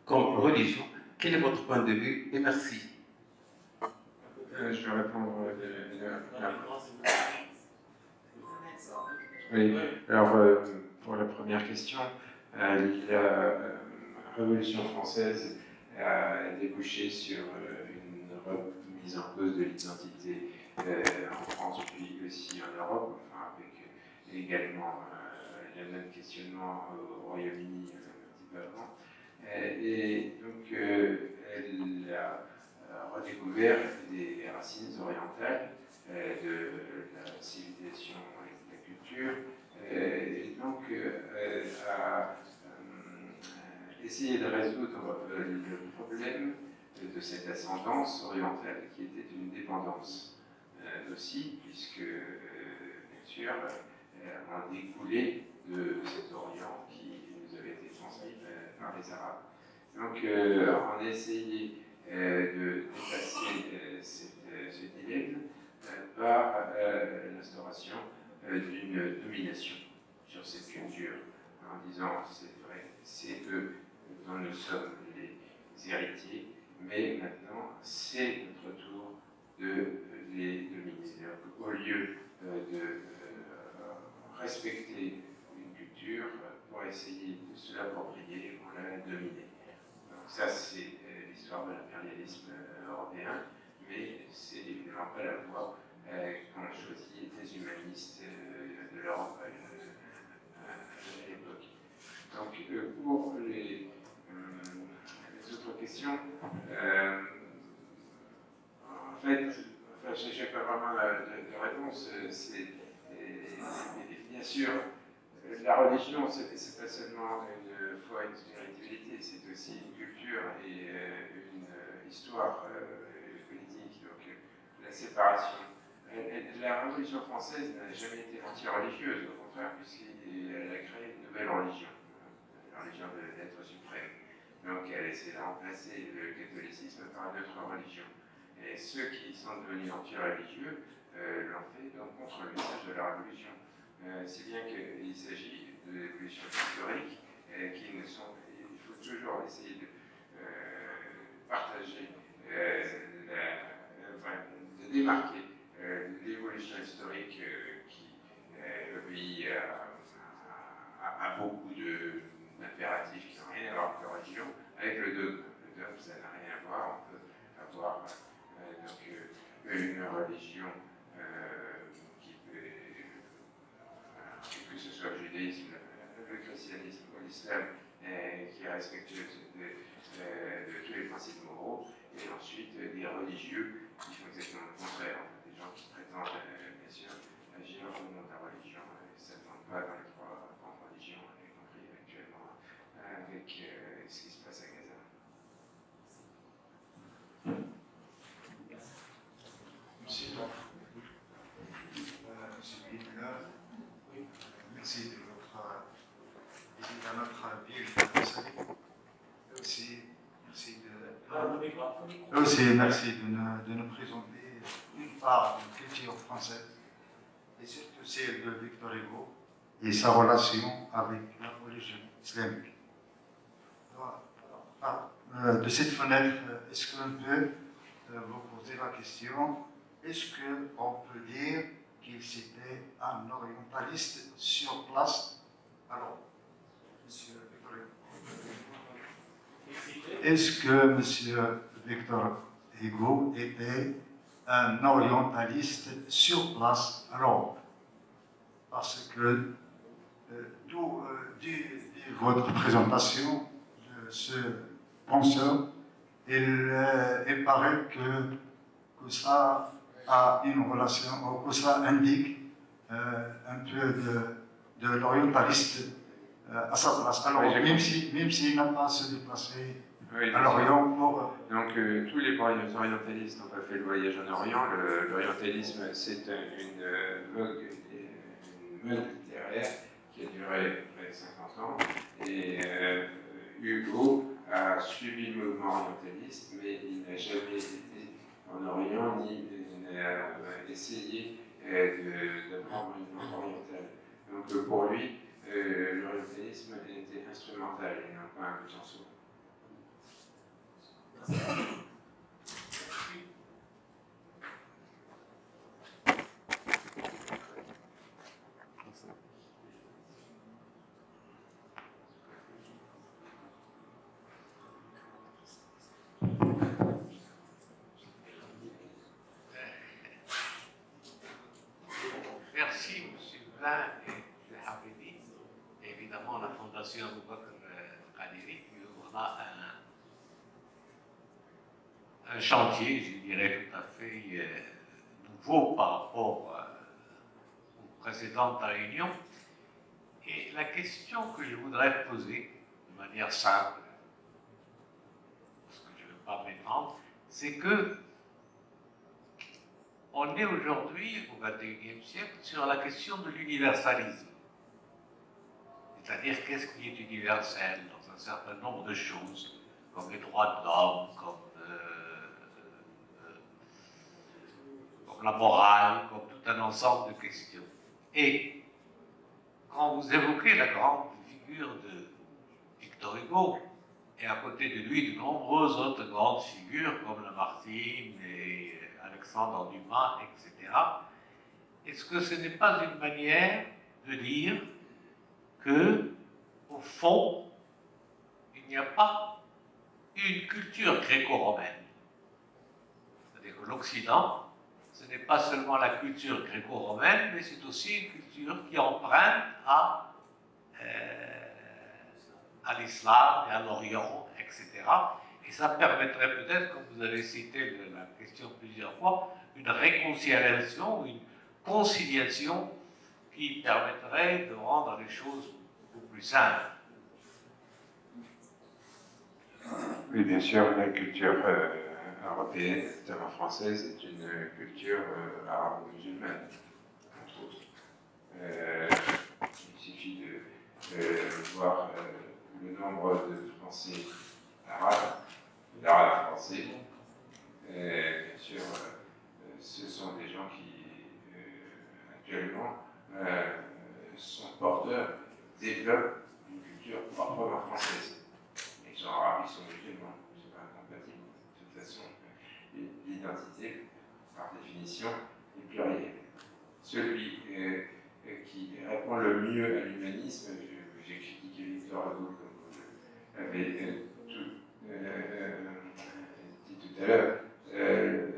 comme religion. Quel est votre point de vue? Et merci. Je vais répondre. Oui, alors pour la première question, la Révolution française a débouché sur une remise en cause de l'identité en France, puis aussi en Europe, enfin avec également le même questionnement au Royaume-Uni un petit peu avant. Et donc elle a redécouvert des racines orientales de la civilisation et de la culture, et donc a essayé de résoudre le problème de cette ascendance orientale qui était une dépendance aussi, puisque bien sûr en découlait de cet Orient qui nous avait été transmis par les Arabes. Donc on a essayé de dépasser ce dilemme par l'instauration d'une domination sur cette culture, en disant c'est vrai, c'est eux dont nous sommes les héritiers, mais maintenant c'est notre tour de les dominer. Donc, au lieu de respecter une culture pour essayer de se l'approprier, on l'a dominée. Donc ça c'est l'histoire de l'impérialisme européen, mais c'est évidemment pas la voie qu'ont choisi les humanistes de l'Europe à l'époque. Donc pour les autres questions, en fait, j'ai pas vraiment de réponse. Bien sûr, la religion, c'est pas seulement une foi et une spiritualité, c'est aussi une culture et une histoire politique. Donc la séparation. La Révolution française n'a jamais été anti-religieuse, au contraire, puisqu'elle a créé une nouvelle religion, la religion de l'être suprême. Donc elle essaie de remplacer le catholicisme par une autre religion. Et ceux qui sont devenus anti-religieux l'ont fait donc contre le message de la Révolution. Si bien qu'il s'agit d'évolutions historiques qui ne sont. Il faut toujours essayer de partager, de démarquer l'évolution historique qui obéit à beaucoup d'impératifs qui n'ont rien à voir avec la religion, avec le dogme. Le dogme, ça n'a rien à voir. On peut avoir donc, une religion qui peut, que ce soit le judaïsme, le christianisme ou l'islam, qui est respectueuse de tous les principes moraux, et ensuite des religieux qui font exactement le contraire. Des gens qui prétendent, bien sûr, agir au nom de la religion, et ça ne tente pas dans les trois grandes religions, y compris actuellement avec ce qui se passe à Gaza. Monsieur Bidler, merci de votre visite à notre ville française. Aussi merci de nous présenter une part de la culture française, et surtout celle de Victor Hugo et sa relation avec la religion islamique. De cette fenêtre, est-ce qu'on peut vous poser la question, est-ce qu'on peut dire qu'il était un orientaliste sur place? Alors, monsieur Victor Hugo, est-ce que monsieur Victor Hugo était un orientaliste sur place? Alors, parce que d'où votre présentation de ce penseur, il paraît que ça a une relation, que ça indique un peu de l'orientaliste à sa place. Alors, oui, même s'il n'a pas se déplacé à l'Orient pour... Donc, tous les orientalistes n'ont pas fait le voyage en Orient. L'orientalisme, c'est une mode littéraire qui a duré près de 50 ans. Et Hugo a suivi le mouvement orientaliste, mais il n'a jamais été en Orient ni n'a essayé d'apprendre une langue orientale. Donc, pour lui, l'orientalisme était instrumental et non pas un but en soi. Fondation Abou Bakr Qadiri, on a un chantier, je dirais tout à fait nouveau par rapport aux précédentes réunions. Et la question que je voudrais poser de manière simple, parce que je ne veux pas m'étendre, c'est que on est aujourd'hui, au XXIe siècle, sur la question de l'universalisme. C'est-à-dire, qu'est-ce qui est universel dans un certain nombre de choses, comme les droits de l'homme, comme la morale, comme tout un ensemble de questions. Et quand vous évoquez la grande figure de Victor Hugo, et à côté de lui de nombreuses autres grandes figures comme Lamartine et Alexandre Dumas, etc., est-ce que ce n'est pas une manière de dire que, au fond, il n'y a pas une culture gréco-romaine? C'est-à-dire que l'Occident, ce n'est pas seulement la culture gréco-romaine, mais c'est aussi une culture qui emprunte à l'islam et à l'Orient, etc. Et ça permettrait peut-être, comme vous avez cité la question plusieurs fois, une réconciliation, une conciliation qui permettrait de rendre les choses beaucoup plus simples. Oui, bien sûr, la culture européenne, notamment française, est une culture arabo-musulmane, entre autres. Il suffit de voir le nombre de Français arabes, d'arabes français. Bien sûr, ce sont des gens qui, actuellement, sont porteurs, développent une culture proprement française. Ils sont arabes, ils sont musulmans, ils ne sont pas incompatibles. De toute façon, l'identité, par définition, est plurielle. Celui qui répond le mieux à l'humanisme, j'ai critiqué Victor Hugo, comme vous l'avez dit tout à l'heure,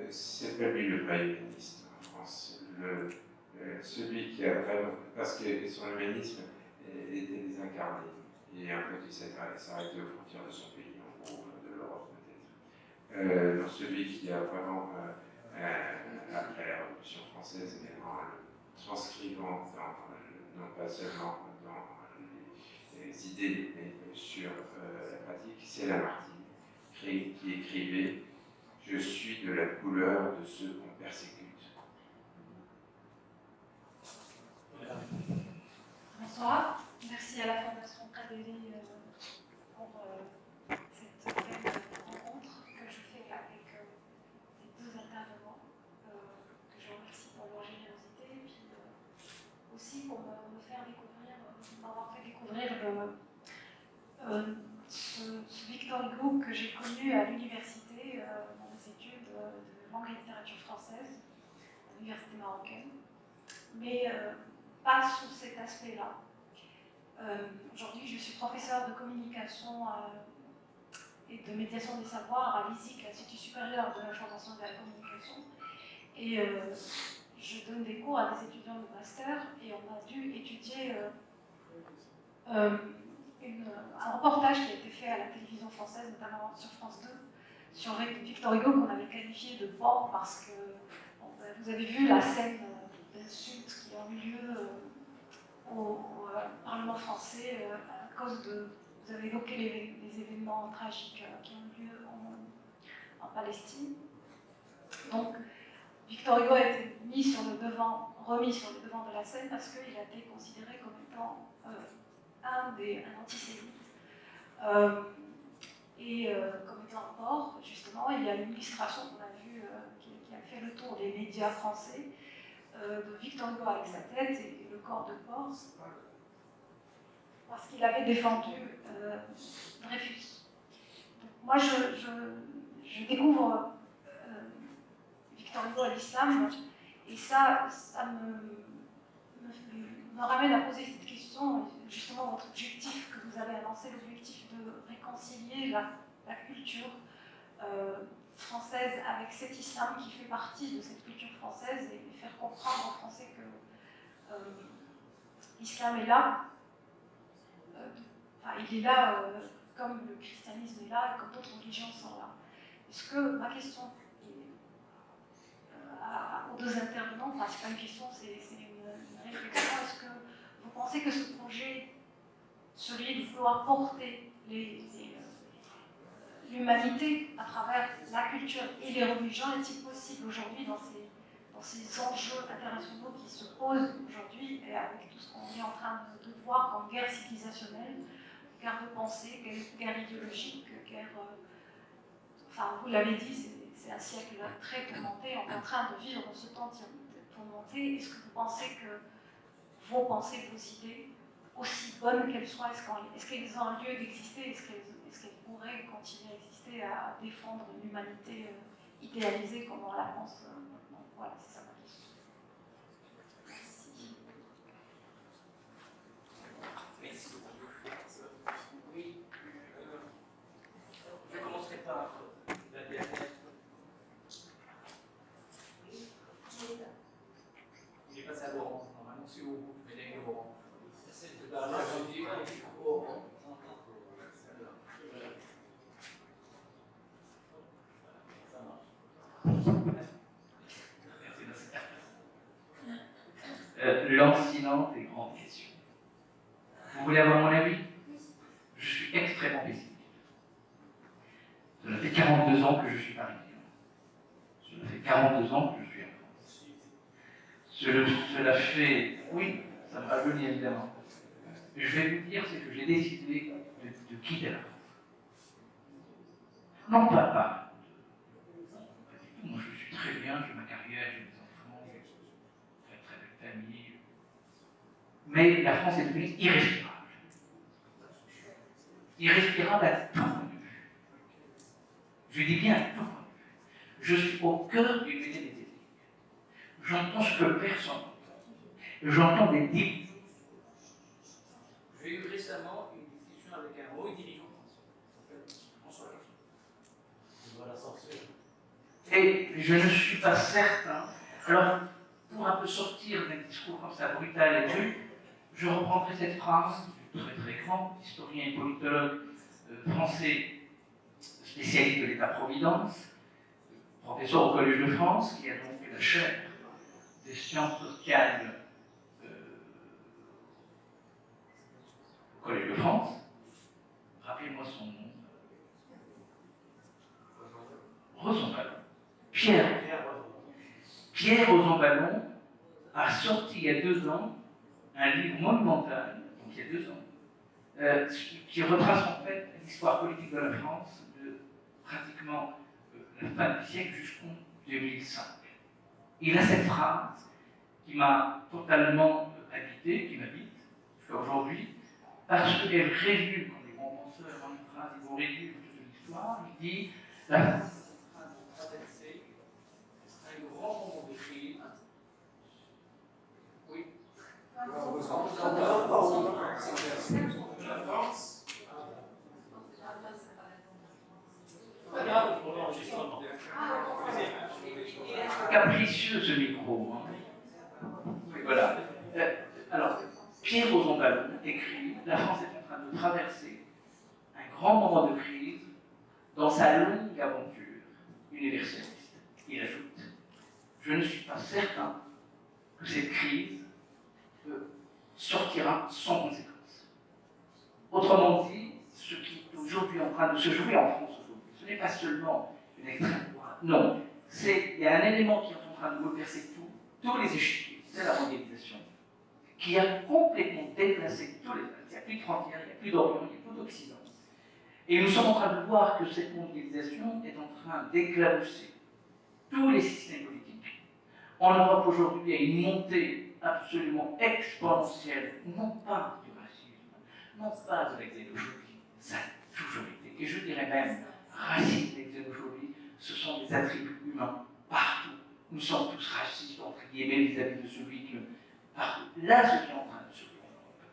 c'est pas lui le vrai humaniste en France. Celui qui a vraiment, parce que son humanisme était désincarné, et en fait il s'est arrêté aux frontières de son pays, en gros, de l'Europe peut-être. Donc celui qui a vraiment, après la Révolution française, également, transcrivant non pas seulement dans les idées, mais sur la pratique, c'est Lamartine, qui écrivait « Je suis de la couleur de ceux qu'on persécute ». Bonsoir, merci à la Fondation Qadiri pour cette belle rencontre que je fais avec les deux intervenants, que je remercie pour leur générosité, et puis aussi pour me faire découvrir, m'avoir fait découvrir ce Victor Hugo que j'ai connu à l'université dans mes études de langue et littérature française, à l'université marocaine, mais pas sous cet aspect-là. Aujourd'hui, je suis professeure de communication et de médiation des savoirs à l'ISIC, l'Institut supérieur de l'information et de la communication. Et je donne des cours à des étudiants de master et on a dû étudier un reportage qui a été fait à la télévision française, notamment sur France 2, sur Victor Hugo qu'on avait qualifié de porc parce que vous avez vu la scène d'insultes qui ont eu lieu au Parlement français à cause de, vous avez évoqué les événements tragiques qui ont eu lieu en Palestine. Donc Victor Hugo a été remis sur le devant de la scène parce qu'il a été considéré comme étant un antisémite et comme étant un porc. Justement, il y a une illustration qu'on a vue qui a fait le tour des médias français de Victor Hugo avec sa tête et le corps de porc parce qu'il avait défendu Dreyfus. Donc, moi, je découvre Victor Hugo à l'islam et ça me ramène à poser cette question, justement votre objectif que vous avez annoncé, l'objectif de réconcilier la culture française avec cet islam qui fait partie de cette culture française et faire comprendre aux Français que l'islam est là, enfin, il est là comme le christianisme est là et comme d'autres religions sont là. Est-ce que ma question aux deux intervenants, enfin c'est pas une question, c'est une réflexion, est-ce que vous pensez que ce projet, celui de vouloir porter l'humanité à travers la culture et les religions, est-il possible aujourd'hui dans ces enjeux internationaux qui se posent aujourd'hui et avec tout ce qu'on est en train de voir comme guerre civilisationnelle, guerre de pensée, guerre idéologique, guerre... Enfin, vous l'avez dit, c'est un siècle très tourmenté, on est en train de vivre dans ce temps tourmenté. Est-ce que vous pensez que vos pensées, vos idées, aussi bonnes qu'elles soient, est-ce qu'elles ont lieu d'exister? Est-ce qu'elles pourraient continuer à exister, à défendre une humanité idéalisée comme on la pense maintenant? Voilà, c'est ça ma question. Merci. Merci beaucoup. Oui, je commencerai par la dernière. Il est passé à Laurent, normalement c'est où vous venez Laurent. Là, je dis Laurent. Lancinante des grandes questions. Vous voulez avoir mon avis? Je suis extrêmement pessimiste. Cela fait 42 ans que je suis parisien. Cela fait 42 ans que je suis en France. Cela fait... Oui, ça me rajeunit évidemment. Je vais vous dire, c'est que j'ai décidé de quitter la France. Non, pas. Moi, je suis très bien, j'ai ma carrière, j'ai mes enfants, j'ai une très belle famille. Mais la France est devenue irrespirable. Irrespirable à tout point de vue. Je dis bien à tout point de vue. Je suis au cœur d'une mêlée médiatique. J'entends ce que personne n'entend. J'entends des dires. J'ai eu récemment une discussion avec un haut dirigeant français, François Hollande. Et je ne suis pas certain. Alors, pour un peu sortir d'un discours comme ça brutal et cru, je reprendrai cette phrase du très très grand historien et politologue français, spécialiste de l'État-providence, professeur au Collège de France, qui a donc fait la chaire des sciences sociales au Collège de France. Rappelez-moi son nom. Rosanvallon. Pierre Rosanvallon a sorti il y a 2 ans un livre monumental, donc il y a 2 ans, qui retrace en fait l'histoire politique de la France de pratiquement la fin du siècle jusqu'en 2005. Il a cette phrase qui m'a totalement habité, qui m'habite jusqu'à aujourd'hui, parce qu'elle résume, quand les grands penseurs en une phrase, ils vont résumer toute l'histoire, il dit la France est en train de traverser un grand moment de crise. Oui. La France. Capricieux ce micro. Hein. Voilà. Alors, Pierre Rosanvallon écrit « La France est en train de traverser un grand moment de crise dans sa longue aventure universaliste. » Il ajoute « Je ne suis pas certain que cette crise sortira sans conséquence. » Autrement dit, ce qui est aujourd'hui en train de se jouer en France aujourd'hui, ce n'est pas seulement une extrême droite. Non, il y a un élément qui est en train de bouleverser tous les échiquiers, c'est la mondialisation, qui a complètement déplacé tous les bases. Il n'y a plus de frontières, il n'y a plus d'Orient, il n'y a plus d'Occident. Et nous sommes en train de voir que cette mondialisation est en train d'éclabousser tous les systèmes politiques. En Europe aujourd'hui, il y a une montée absolument exponentielle, non pas du racisme, non pas de la xénophobie, ça a toujours été. Et je dirais même, racisme et xénophobie, ce sont des attributs humains partout. Nous sommes tous racistes, entre guillemets, vis-à-vis de celui que... Partout. Là, ce qui est en train de se jouer en Europe,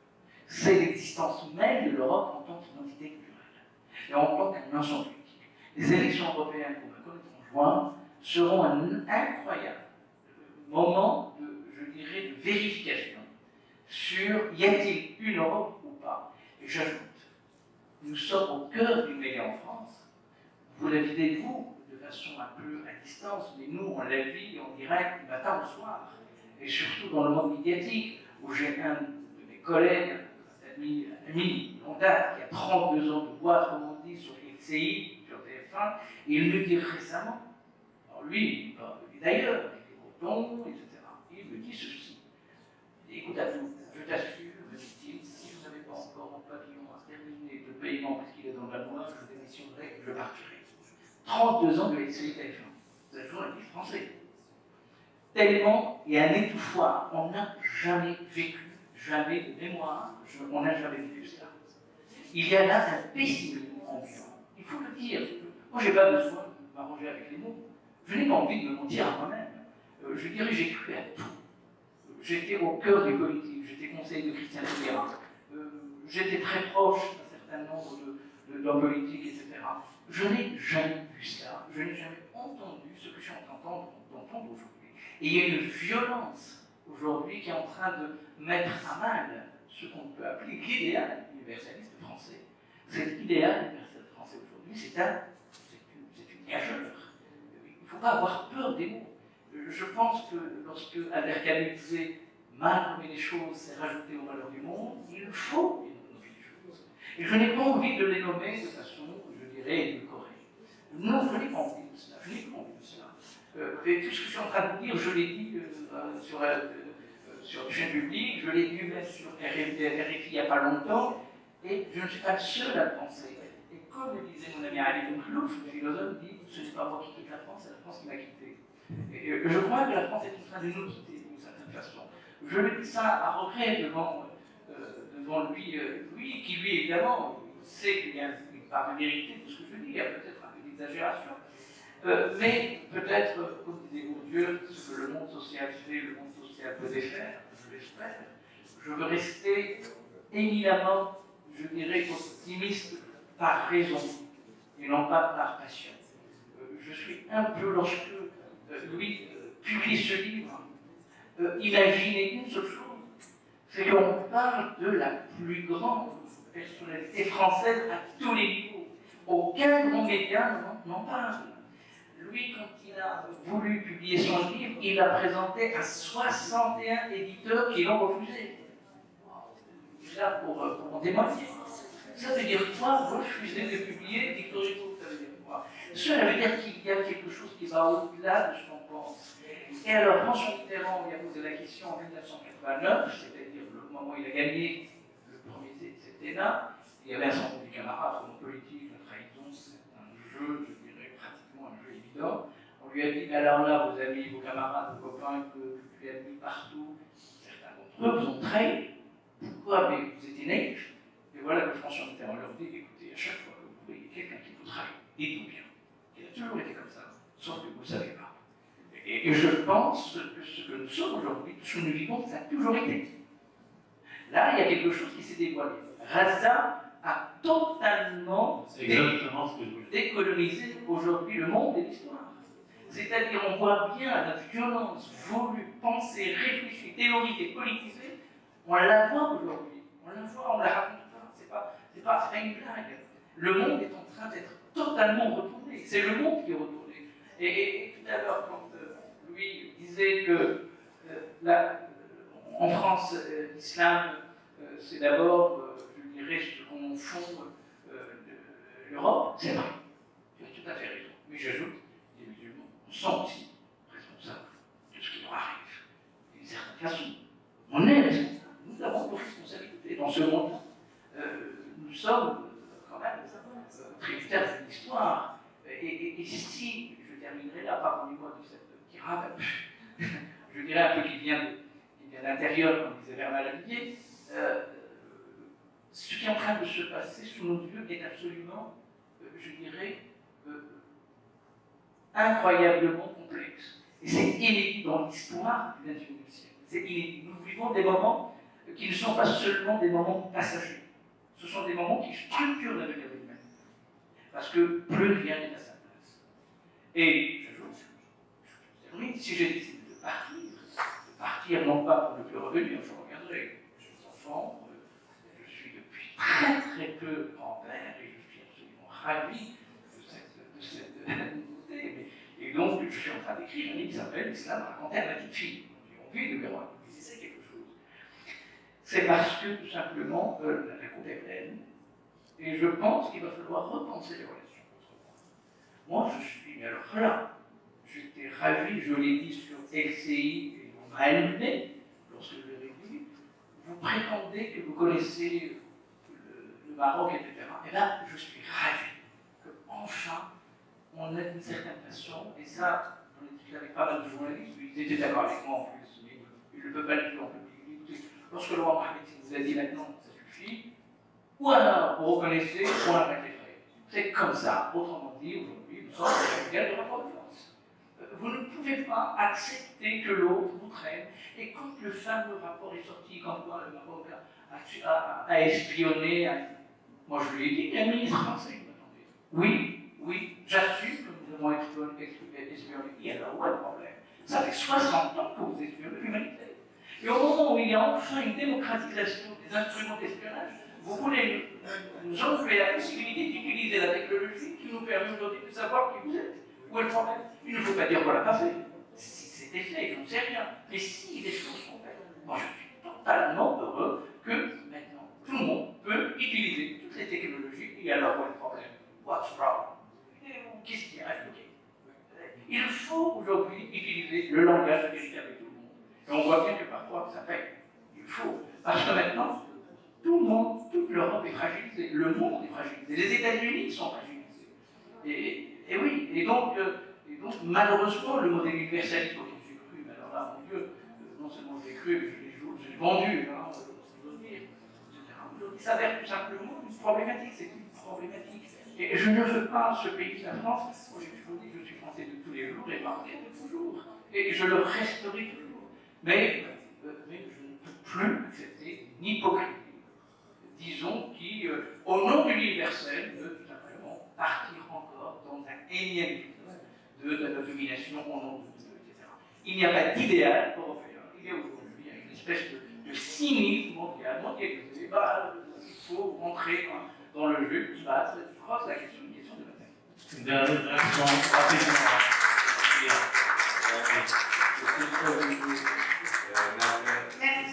c'est l'existence même de l'Europe en tant qu'identité culturelle et en tant qu'une nation politique. Les élections européennes qu'on va connaître en juin seront un incroyable moment de, je dirais, de vérification sur y a-t-il une Europe ou pas. Et j'ajoute, nous sommes au cœur du média en France. Vous la vivez, vous, de façon un peu à distance, mais nous, on la vit en direct du matin au soir. Et surtout dans le monde médiatique, où j'ai un de mes collègues, ami Londat, qui a 32 ans de boîte, comme on dit, sur LCI, sur TF1, et il me dit récemment, alors lui, il est d'ailleurs, il est breton, etc. Il me dit ceci. Écoute, je t'assure, me dit-il, si vous n'avez pas encore mon pavillon à terminer le paiement parce qu'il est dans la loi, je démissionnerai, je partirai. 32 ans de LCI TF1. Vous avez toujours un livre français. Tellement il y a un étouffoir. On n'a jamais vécu, jamais de mémoire, on n'a jamais vécu cela. Il y a là un pessimisme ambiant. Il faut le dire. Moi, je n'ai pas besoin de m'arranger avec les mots. Je n'ai pas envie de me mentir à moi-même. Je dirais, j'ai cru à tout. J'étais au cœur des politiques, j'étais conseiller de Christian Taubira. J'étais très proche d'un certain nombre d'hommes politiques, etc. Je n'ai jamais vu cela. Je n'ai jamais entendu ce que je suis en train d'entendre aujourd'hui. Et il y a une violence aujourd'hui qui est en train de mettre à mal ce qu'on peut appeler l'idéal universaliste français. Cet idéal universaliste français aujourd'hui, c'est une gageure. Il ne faut pas avoir peur des mots. Je pense que lorsque Albert Camus disait « mal nommer les choses, c'est rajouter aux valeurs du monde », il faut nommer les choses. Et je n'ai pas envie de les nommer de façon, je dirais, édulcorée. Non, je n'ai pas envie de cela. Je n'ai pas envie de cela. Et tout ce que je suis en train de vous dire, je l'ai dit sur une chaîne publique, je l'ai dit même sur RFI il n'y a pas longtemps, et je ne suis pas le seul à le penser. Et comme le disait mon ami Ali Bouklouf, le philosophe, dit « ce n'est pas moi qui quitte la France, c'est la France qui m'a quitté ». Et je crois que la France est en train de nous quitter d'une certaine façon. Je le dis ça à regret devant lui, qui lui évidemment sait qu'il y a une part de vérité de ce que je dis, il y a peut-être un peu d'exagération. Mais peut-être, comme disait Bourdieu, ce que le monde social fait, le monde social peut défaire, je l'espère. Je veux rester éminemment, je dirais, optimiste par raison et non pas par passion. Je suis un peu, lorsque lui publie ce livre, imaginez une seule chose, c'est qu'on parle de la plus grande personnalité française à tous les niveaux. Aucun grand média n'en parle. Lui, quand il a voulu publier son livre, il l'a présenté à 61 éditeurs qui l'ont refusé. Là, pour en témoigner. Ça veut dire quoi, refuser de publier Victor Hugo? Ça veut dire quoi? Cela veut dire qu'il y a quelque chose qui va au-delà de ce qu'on pense. Et alors, François Mitterrand lui a posé la question en 1989, c'est-à-dire le moment où il a gagné le premier septennat. Il y avait un certain nombre de camarades, sur mon politique, la trahison, c'est un jeu, je dirais, pratiquement un jeu évident. On lui a dit, alors là, vos amis, vos camarades, vos copains que tu as mis partout, certains d'entre eux vous ont trahi. Pourquoi? Mais vous étiez naïfs. Et voilà que François Mitterrand leur dit, écoutez, à chaque fois que vous voyez quelqu'un qui vous trahit, dites-vous bien. Il a toujours été comme ça, sauf que vous ne savez pas. Et je pense que ce que nous sommes aujourd'hui, tout ce que nous vivons, ça a toujours été. Là, il y a quelque chose qui s'est dévoilé. Raza a totalement décolonisé aujourd'hui le monde et l'histoire. C'est-à-dire, on voit bien la violence voulue, pensée, réfléchie, théorique et politisée, on la voit aujourd'hui. On la voit, on la raconte pas. C'est pas une blague. Le monde est en train d'être totalement retourné. C'est le monde qui est retourné. Et tout à l'heure, quand Louis disait que en France, l'islam, c'est d'abord, je dirais, ce qu'on fonde l'Europe, c'est vrai. Tu as tout à fait raison. Mais j'ajoute, les musulmans sont aussi responsables de ce qui leur arrive. D'une certaine façon, on est responsable. Nous avons nos responsabilités dans ce monde. Nous sommes quand même tributaires de l'histoire. Et si, je terminerai là, pardonnez-moi de cette tirade, je dirais un peu qui vient de l'intérieur, comme disait Bernard Lavilliers, ce qui est en train de se passer sous nos yeux est absolument, je dirais, incroyablement complexe. Et c'est inédit dans l'histoire du XXIe siècle. C'est inédit. Nous vivons des moments qui ne sont pas seulement des moments passagers. Ce sont des moments qui structurent l'avenir de l'humanité. Parce que plus rien n'est à sa place. Et je termine, si j'ai décidé de partir non pas pour ne plus revenir, je reviendrai. J'ai des enfants, je suis depuis très très que grand-père, et je suis absolument ravi de cette nouveauté. Et donc, je suis en train d'écrire un livre qui s'appelle L'islam raconté à ma petite fille. J'ai envie de lui raconter quelque chose. C'est parce que, tout simplement, la coupe est pleine, et je pense qu'il va falloir repenser les relations autrement. Moi, je suis, mais alors là, j'étais ravi, je l'ai dit sur LCI, et on m'a allumé lorsque je l'ai dit. Vous prétendez que vous connaissez le Maroc, etc. Et bien, je suis ravi qu'enfin, on ait d'une certaine façon, et ça, on a discuté avec pas mal de journalistes, ils étaient d'accord avec moi en plus, mais ils ne peuvent pas le dire en public. Lorsque le roi Mohamed vous a dit maintenant, ça suffit, ou alors vous reconnaissez, ou on arrête les frais. C'est comme ça. Autrement dit, aujourd'hui, nous sommes dans une guerre de rapport de force. Vous ne pouvez pas accepter que l'autre vous traîne. Et quand le fameux rapport est sorti, quand le Maroc a espionné, moi je lui ai dit, il y a un ministre français qui m'attendait. Oui, j'assume que nous avons espionné. Il y a là où le problème. Ça fait 60 ans que vous espionnez l'humanité. Et au moment où il y a enfin une démocratisation des instruments d'espionnage, vous voulez nous enlever la possibilité d'utiliser la technologie qui nous permet aujourd'hui de savoir qui vous êtes. Où est le problème? Il ne faut pas dire qu'on ne l'a pas fait. Si c'était fait, je ne sais rien. Mais si les choses sont faites, moi je suis totalement heureux que maintenant tout le monde peut utiliser toutes les technologies. Et alors, où est le problème? What's wrong? Qu'est-ce qui est ajouté? Il faut aujourd'hui utiliser le langage de vérité avec tout le monde. Et on voit bien que parfois ça paye. Il faut. Parce que maintenant, tout le monde, toute l'Europe est fragilisée, le monde est fragilisé, les États-Unis sont fragilisés. Et oui, et donc malheureusement, le modèle universaliste auquel j'ai cru, mais alors là, mon Dieu, non seulement j'ai cru, mais je l'ai vendu, hein, etc. Il s'avère tout simplement une problématique, c'est une problématique. Et je ne veux pas ce pays, la France, moi j'ai toujours dit que je suis français de tous les jours et marocain de toujours. Et je le resterai toujours. Mais je ne peux plus accepter une hypocrisie, disons, qui, au nom de l'universel, veut tout simplement partir encore dans un énième de la domination au nom de Dieu, etc. Il n'y a pas d'idéal européen. Il y a aujourd'hui une espèce de cynisme mondialisé. Il faut rentrer dans le jeu, se battre. Je crois que c'est une question de bataille. Une dernière réaction rapidement.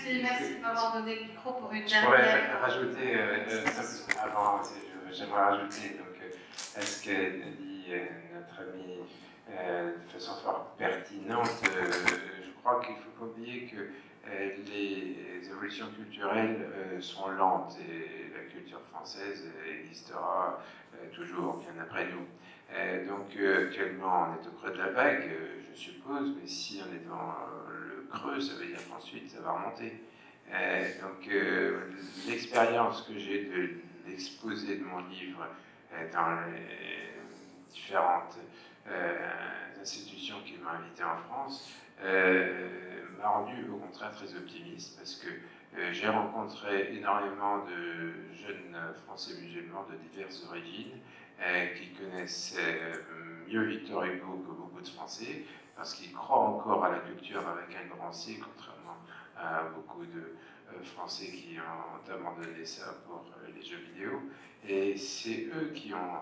Merci de m'avoir donné le micro pour une Je pourrais dernière. rajouter, avant, j'aimerais rajouter, donc, à ce qu'a dit notre ami de façon fort pertinente, je crois qu'il ne faut pas oublier que les évolutions culturelles sont lentes et la culture française existera toujours bien après nous. Donc actuellement on est au creux de la vague, je suppose, mais si on est dans le creux, ça veut dire qu'ensuite ça va remonter. Donc l'expérience que j'ai de l'exposé de mon livre dans les différentes institutions qui m'ont invité en France m'a rendu au contraire très optimiste parce que j'ai rencontré énormément de jeunes Français musulmans de diverses origines qui connaissaient mieux Victor Hugo que beaucoup de Français parce qu'ils croient encore à la culture avec un grand C, contrairement à beaucoup de Français qui ont abandonné ça pour les jeux vidéo. Et c'est eux qui ont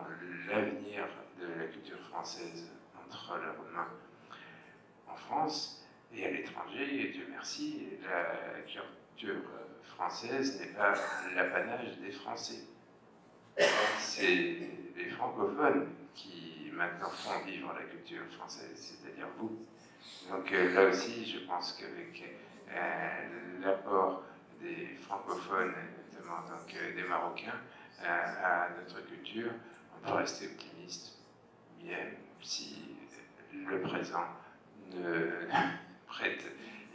l'avenir de la culture française entre leurs mains en France et à l'étranger. Et Dieu merci, la culture française n'est pas l'apanage des Français. C'est les francophones qui maintenant font vivre la culture française, c'est-à-dire vous. Donc là aussi, je pense qu'avec l'apport des francophones, notamment donc, des Marocains, à notre culture, on peut rester optimiste, même si le présent ne prête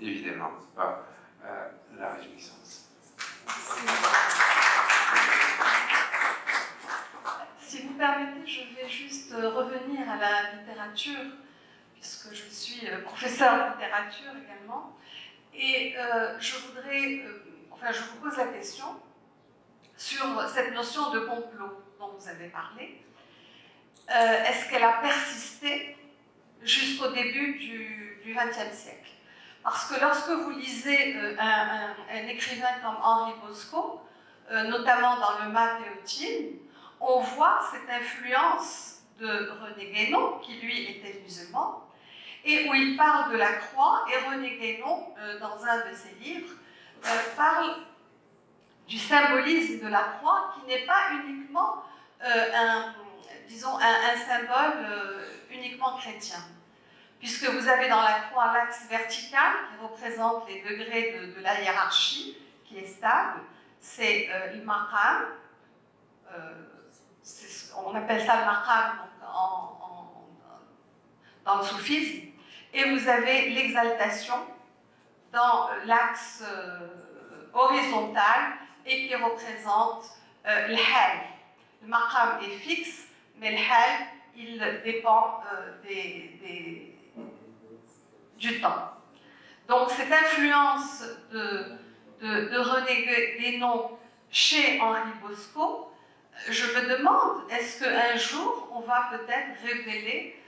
évidemment pas à la réjouissance. Si vous permettez, je vais juste revenir à la littérature, puisque je suis professeure de littérature également. Et je vous pose la question sur cette notion de complot dont vous avez parlé. Est-ce qu'elle a persisté jusqu'au début du XXe siècle? Parce que lorsque vous lisez un écrivain comme Henri Bosco, notamment dans le mathéotime, on voit cette influence de René Guénon, qui lui était musulman, et où il parle de la croix, et René Guénon, dans un de ses livres, parle du symbolisme de la croix, qui n'est pas uniquement un symbole uniquement chrétien. Puisque vous avez dans la croix l'axe vertical qui représente les degrés de la hiérarchie, qui est stable, c'est le maqam, on appelle ça le maqam dans le soufisme, et vous avez l'exaltation dans l'axe horizontal et qui représente le hal. Le maqam est fixe, mais le hal, il dépend du temps. Donc cette influence de René Guénon chez Henri Bosco, je me demande, est-ce qu'un jour on va peut-être révéler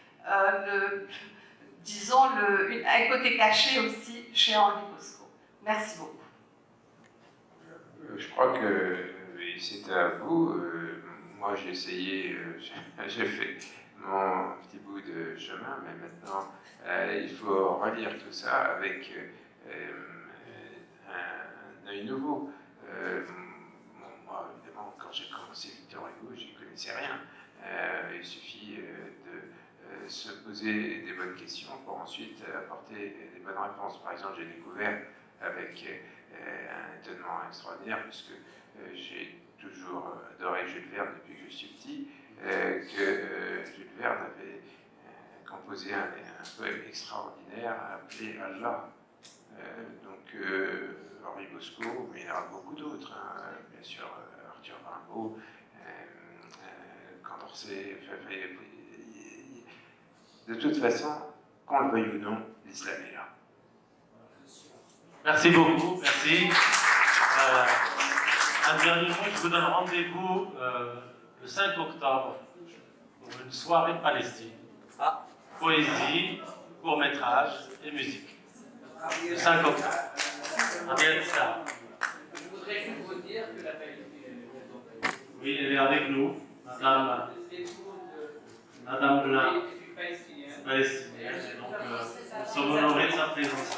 un côté caché aussi chez Henri Bosco. Merci beaucoup. Je crois que c'est à vous. Moi, j'ai essayé, j'ai fait mon petit bout de chemin, mais maintenant, il faut relire tout ça avec un œil nouveau. Moi, évidemment, quand j'ai commencé Victor Hugo, je n'y connaissais rien. Il suffit de se poser des bonnes questions pour ensuite apporter des bonnes réponses. Par exemple, j'ai découvert avec un étonnement extraordinaire, puisque j'ai toujours adoré Jules Verne depuis que je suis petit, que Jules Verne avait composé un poème extraordinaire appelé Allah. Henri Bosco, mais il y en a beaucoup d'autres, hein, bien sûr, Arthur Rimbaud, Condorcet, de toute façon, qu'on le veuille ou non, l'islam est là. Merci beaucoup, merci. Un dernier mot, je vous donne rendez-vous le 5 octobre pour une soirée Palestine. Poésie, court-métrage et musique. Le 5 octobre. Je voudrais juste vous dire que la Palestine est... Oui, elle est avec nous, Madame la palestinienne. Donc, nous sommes honorés de sa présence.